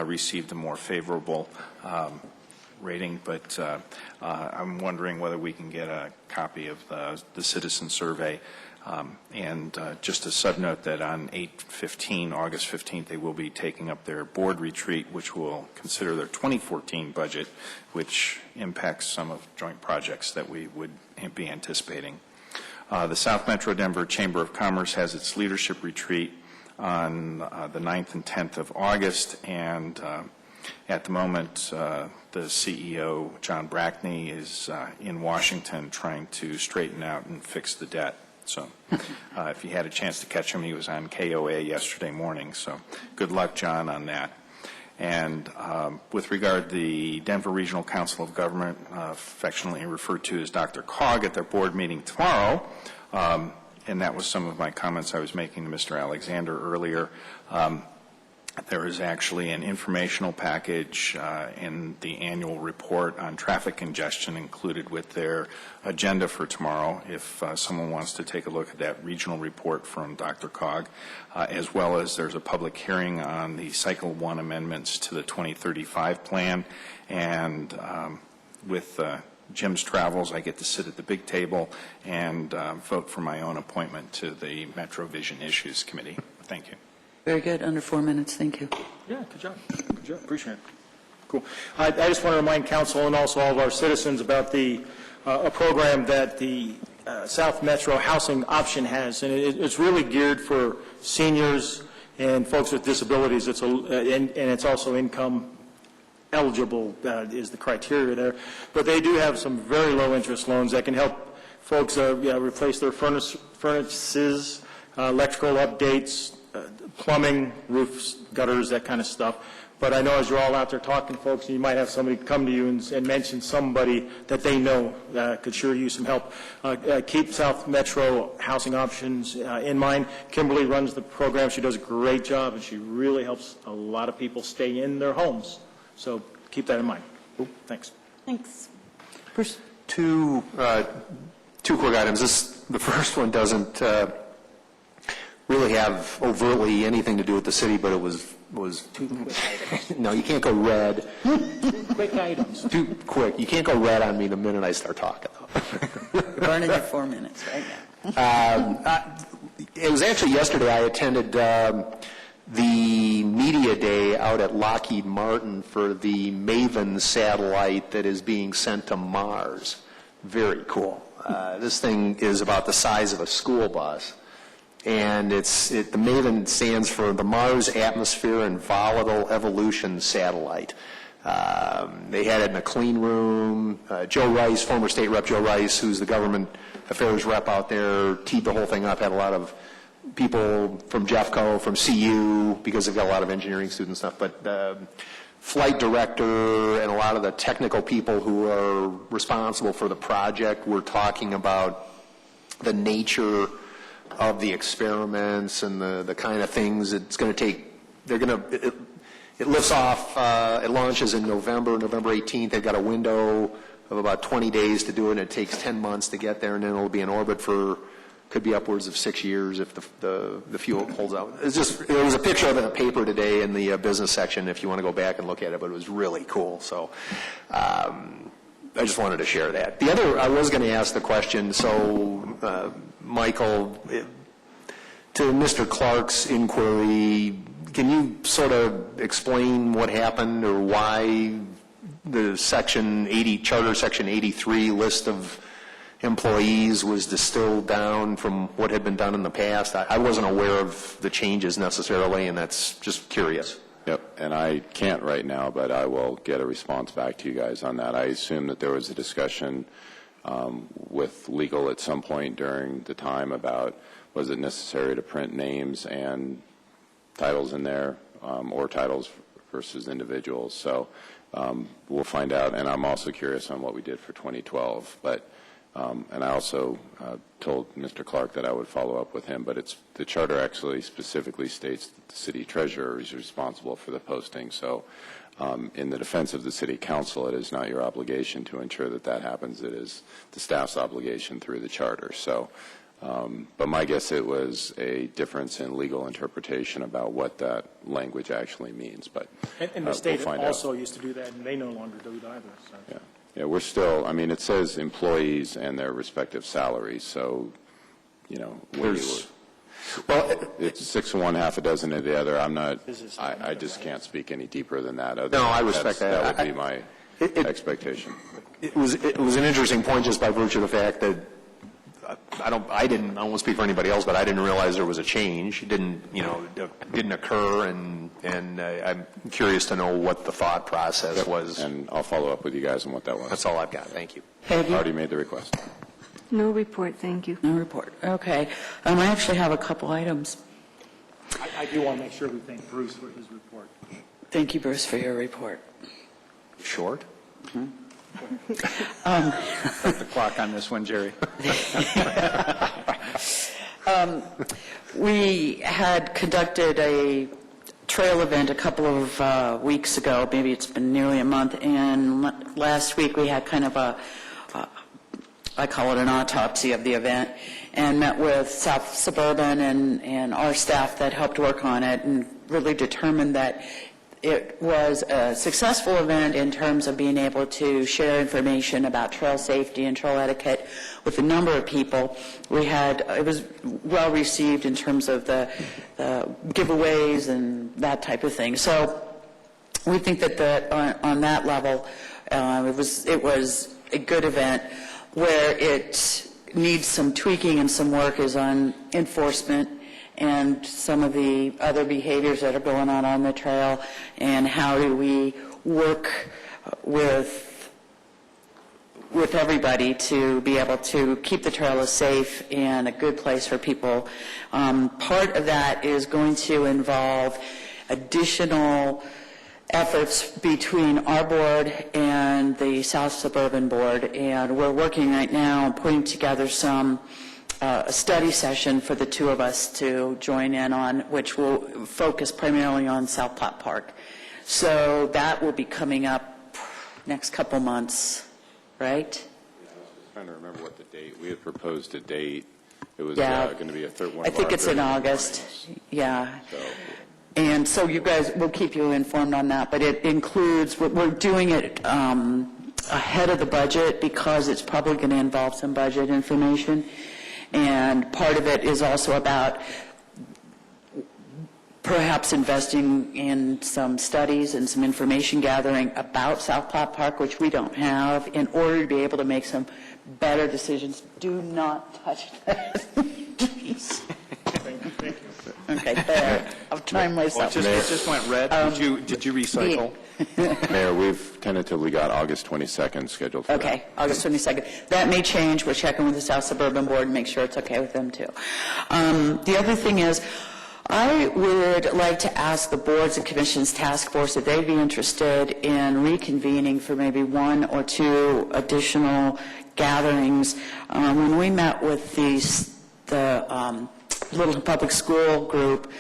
received a more favorable rating, but I'm wondering whether we can get a copy of the citizen survey. And just a sub-note that on August 15th, they will be taking up their board retreat, which will consider their 2014 budget, which impacts some of joint projects that we would be anticipating. The South Metro Denver Chamber of Commerce has its leadership retreat on the 9th and 10th of August, and at the moment, the CEO, John Brackney, is in Washington trying to straighten out and fix the debt. So if you had a chance to catch him, he was on KOA yesterday morning. So good luck, John, on that. And with regard to the Denver Regional Council of Government, affectionately referred to as Dr. Cog, at their board meeting tomorrow, and that was some of my comments I was making to Mr. Alexander earlier. There is actually an informational package in the annual report on traffic congestion included with their agenda for tomorrow, if someone wants to take a look at that regional report from Dr. Cog, as well as there's a public hearing on the Cycle 1 amendments to the 2035 plan. And with Jim's travels, I get to sit at the big table and vote for my own appointment to the Metro Vision Issues Committee. Thank you. Very good. Under 4 minutes. Thank you. Yeah, good job. Good job. Appreciate it. Cool. I just want to remind council and also all of our citizens about the a program that the South Metro Housing Option has, and it's really geared for seniors and folks with disabilities. And it's also income eligible is the criteria there. But they do have some very low-interest loans that can help folks replace their furnaces, electrical updates, plumbing, roofs, gutters, that kind of stuff. But I know as you're all out there talking, folks, you might have somebody come to you and mention somebody that they know could sure use some help. Keep South Metro housing options in mind. Kimberly runs the program. She does a great job, and she really helps a lot of people stay in their homes. So keep that in mind. Thanks. Thanks. Two quick items. The first one doesn't really have overtly anything to do with the city, but it was no, you can't go red. Quick items. Too quick. You can't go red on me the minute I start talking. You're burning your 4 minutes right now. It was actually yesterday I attended the media day out at Lockheed Martin for the MAVEN satellite that is being sent to Mars. Very cool. This thing is about the size of a school bus. And the MAVEN stands for the Mars Atmosphere and Volatile Evolution Satellite. They had it in a clean room. Joe Rice, former state rep Joe Rice, who's the government affairs rep out there, teed the whole thing up, had a lot of people from Jeffco, from CU, because they've got a lot of engineering students and stuff, but flight director and a lot of the technical people who are responsible for the project were talking about the nature of the experiments and the kind of things it's going to take. It lifts off, it launches in November 18th. They've got a window of about 20 days to do it, and it takes 10 months to get there, and then it'll be in orbit for, could be upwards of 6 years if the fuel holds out. There was a picture of it in the paper today in the business section if you want to go back and look at it, but it was really cool. So I just wanted to share that. The other, I was going to ask the question, so Michael, to Mr. Clark's inquiry, can you sort of explain what happened or why the Charter Section 83 list of employees was distilled down from what had been done in the past? I wasn't aware of the changes necessarily, and that's just curious. Yep, and I can't right now, but I will get a response back to you guys on that. I assume that there was a discussion with legal at some point during the time about was it necessary to print names and titles in there or titles versus individuals. So we'll find out, and I'm also curious on what we did for 2012. But and I also told Mr. Clark that I would follow up with him, but the charter actually specifically states that the city treasurer is responsible for the posting. So in the defense of the city council, it is not your obligation to ensure that that happens. It is the staff's obligation through the charter. So, but my guess it was a difference in legal interpretation about what that language actually means. But and the state also used to do that, and they no longer do it either. So. Yeah. Yeah, we're still, I mean, it says employees and their respective salaries, so, you know, it's 6 of one, half a dozen of the other. I just can't speak any deeper than that. No, I respect that. That would be my expectation. It was an interesting point just by virtue of the fact that I won't speak for anybody else, but I didn't realize there was a change. It didn't occur, and I'm curious to know what the thought process was. And I'll follow up with you guys on what that was. That's all I've got. Thank you. Peggy? I already made the request. No report, thank you. No report. Okay. I actually have a couple items. I do want to make sure we thank Bruce for his report. Thank you, Bruce, for your report. Short? Mm-hmm. Put the clock on this one, Jerry. We had conducted a trail event a couple of weeks ago. Maybe it's been nearly a month. And last week we had kind of I call it an autopsy of the event, and met with South Suburban and our staff that helped work on it and really determined that it was a successful event in terms of being able to share information about trail safety and trail etiquette with a number of people. It was well received in terms of the giveaways and that type of thing. So we think that on that level, it was a good event. Where it needs some tweaking and some work is on enforcement and some of the other behaviors that are going on the trail, and how do we work with everybody to be able to keep the trail as safe and a good place for people. Part of that is going to involve additional efforts between our board and the South Suburban Board, and we're working right now on putting together a study session for the two of us to join in on, which will focus primarily on South Platte Park. So that will be coming up next couple months, right? I was just trying to remember what the date, we had proposed a date. It was going to be a third one. I think it's in August, yeah. And so you guys, we'll keep you informed on that, but it includes, we're doing it ahead of the budget because it's probably going to involve some budget information. And part of it is also about perhaps investing in some studies and some information gathering about South Platte Park, which we don't have, in order to be able to make some better decisions. Do not touch that, please. Okay, there. I'll time myself. It just went red. Did you recycle? Mayor, we've tentatively got August 22nd scheduled for Okay, August 22nd. That may change. We're checking with the South Suburban Board and make sure it's okay with them, too. The other thing is, I would like to ask the boards and commissions task force if they'd be interested in reconvening for maybe one or two additional gatherings. When we met with the Littleton Public School group,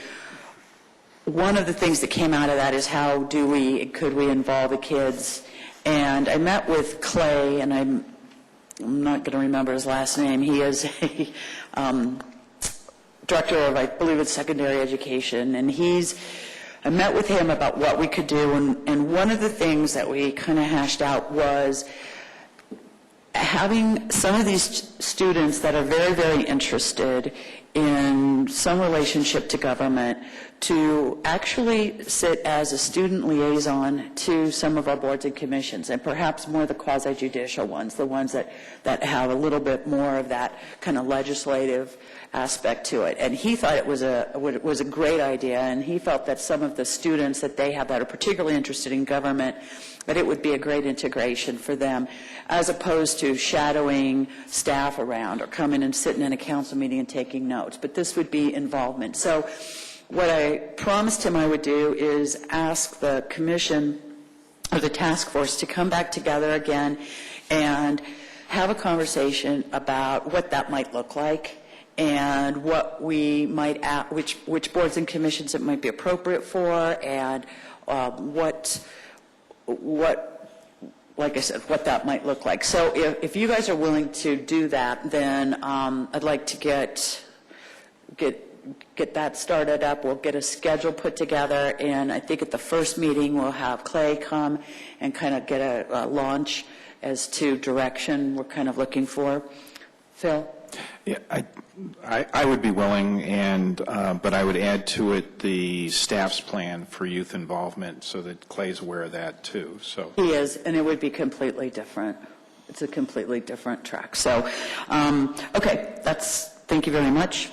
one of the things that came out of that is how could we involve the kids. And I met with Clay, and I'm not going to remember his last name. He is a director of, I believe it's secondary education, and I met with him about what we could do, and one of the things that we kind of hashed out was having some of these students that are very, very interested in some relationship to government to actually sit as a student liaison to some of our boards and commissions, and perhaps more the quasi-judicial ones, the ones that have a little bit more of that kind of legislative aspect to it. And he thought it was a great idea, and he felt that some of the students that they have that are particularly interested in government, that it would be a great integration for them, as opposed to shadowing staff around or coming and sitting in a council meeting and taking notes. But this would be involvement. So what I promised him I would do is ask the commission or the task force to come back together again and have a conversation about what that might look like and what we might, which boards and commissions it might be appropriate for, and what, like I said, what that might look like. So if you guys are willing to do that, then I'd like to get that started up. We'll get a schedule put together, and I think at the first meeting we'll have Clay come and kind of get a launch as to direction we're kind of looking for. Phil? Yeah, I would be willing, but I would add to it the staff's plan for youth involvement so that Clay's aware of that too. So he is, and it would be completely different. It's a completely different track. So, okay, thank you very much.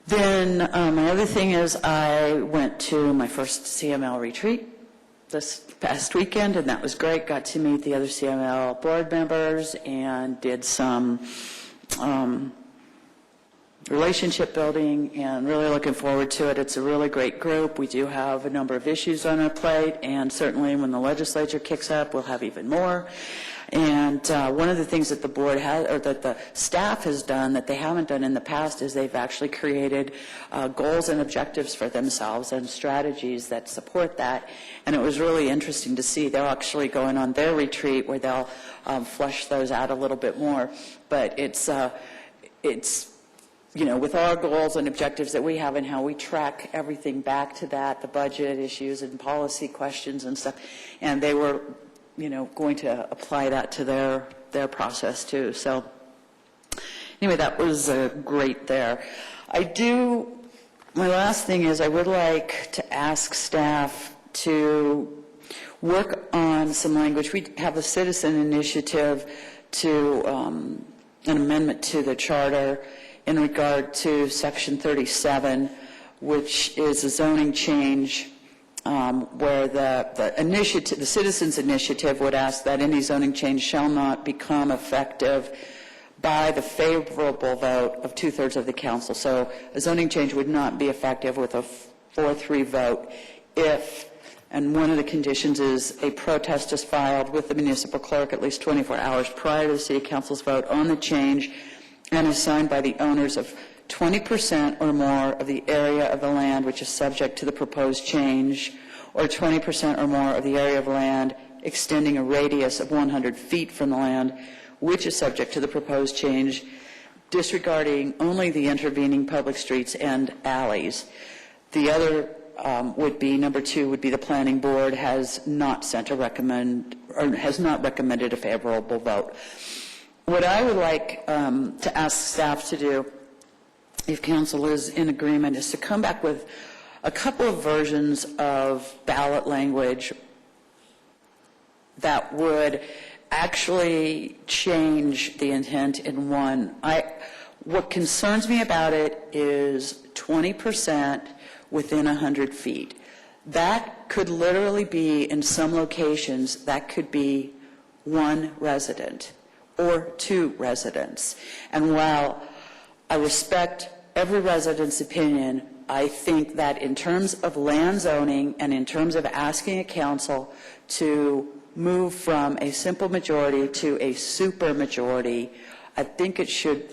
Then my other thing is I went to my first CML retreat this past weekend, and that was great. Got to meet the other CML board members and did some relationship building, and really looking forward to it. It's a really great group. We do have a number of issues on our plate, and certainly when the legislature kicks up, we'll have even more. And one of the things that the board has, or that the staff has done that they haven't done in the past, is they've actually created goals and objectives for themselves and strategies that support that. And it was really interesting to see. They're actually going on their retreat where they'll flesh those out a little bit more. But it's you know, with our goals and objectives that we have and how we track everything back to that, the budget issues and policy questions and stuff, and they were, you know, going to apply that to their process too. So anyway, that was great there. My last thing is I would like to ask staff to work on some language. We have a citizen initiative to an amendment to the charter, in regard to Section 37, which is a zoning change where the citizens' initiative would ask that any zoning change shall not become effective by the favorable vote of 2/3 of the council. So a zoning change would not be effective with a 4-3 vote if, and one of the conditions is a protest is filed with the municipal clerk at least 24 hours prior to the city council's vote on the change and is signed by the owners of 20% or more of the area of the land which is subject to the proposed change, or 20% or more of the area of land extending a radius of 100 feet from the land which is subject to the proposed change, disregarding only the intervening public streets and alleys. The other would be, number 2, would be the planning board has not has not recommended a favorable vote. What I would like to ask staff to do, if council is in agreement, is to come back with a couple of versions of ballot language that would actually change the intent in one. What concerns me about it is 20% within 100 feet. That could literally be, in some locations, that could be 1 resident or 2 residents. And while I respect every resident's opinion, I think that in terms of land zoning and in terms of asking a council to move from a simple majority to a super majority, I think it should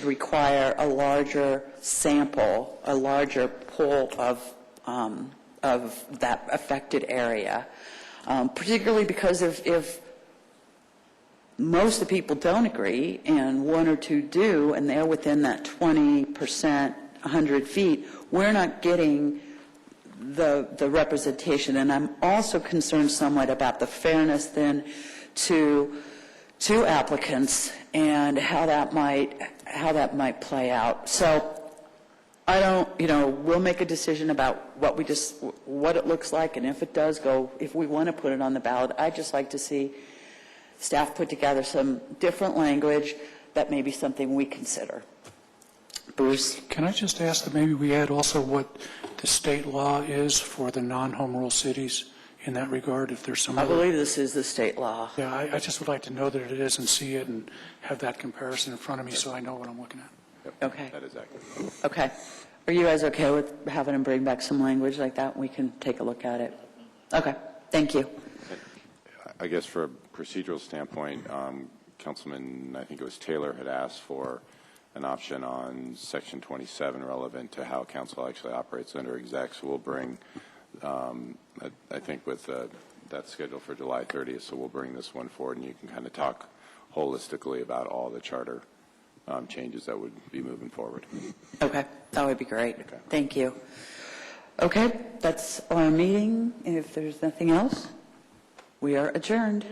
require a larger sample, a larger pool of that affected area, particularly because if most of the people don't agree and 1 or 2 do, and they're within that 20%, 100 feet, we're not getting the representation. And I'm also concerned somewhat about the fairness then to applicants and how that might play out. So I don't, we'll make a decision about what it looks like, and if it does go, if we want to put it on the ballot, I'd just like to see staff put together some different language that may be something we consider. Bruce? Can I just ask that maybe we add also what the state law is for the non-home rule cities in that regard, if there's some I believe this is the state law. Yeah, I just would like to know that it is and see it and have that comparison in front of me so I know what I'm looking at. Okay. That is accurate. Okay. Are you guys okay with having them bring back some language like that? We can take a look at it. Okay. Thank you. I guess for a procedural standpoint, Councilman, I think it was Taylor, had asked for an option on Section 27 relevant to how council actually operates under exec. So we'll bring, I think with that scheduled for July 30th, so we'll bring this one forward and you can kind of talk holistically about all the charter changes that would be moving forward. Okay. That would be great. Okay. Thank you. Okay. That's our meeting. If there's nothing else, we are adjourned.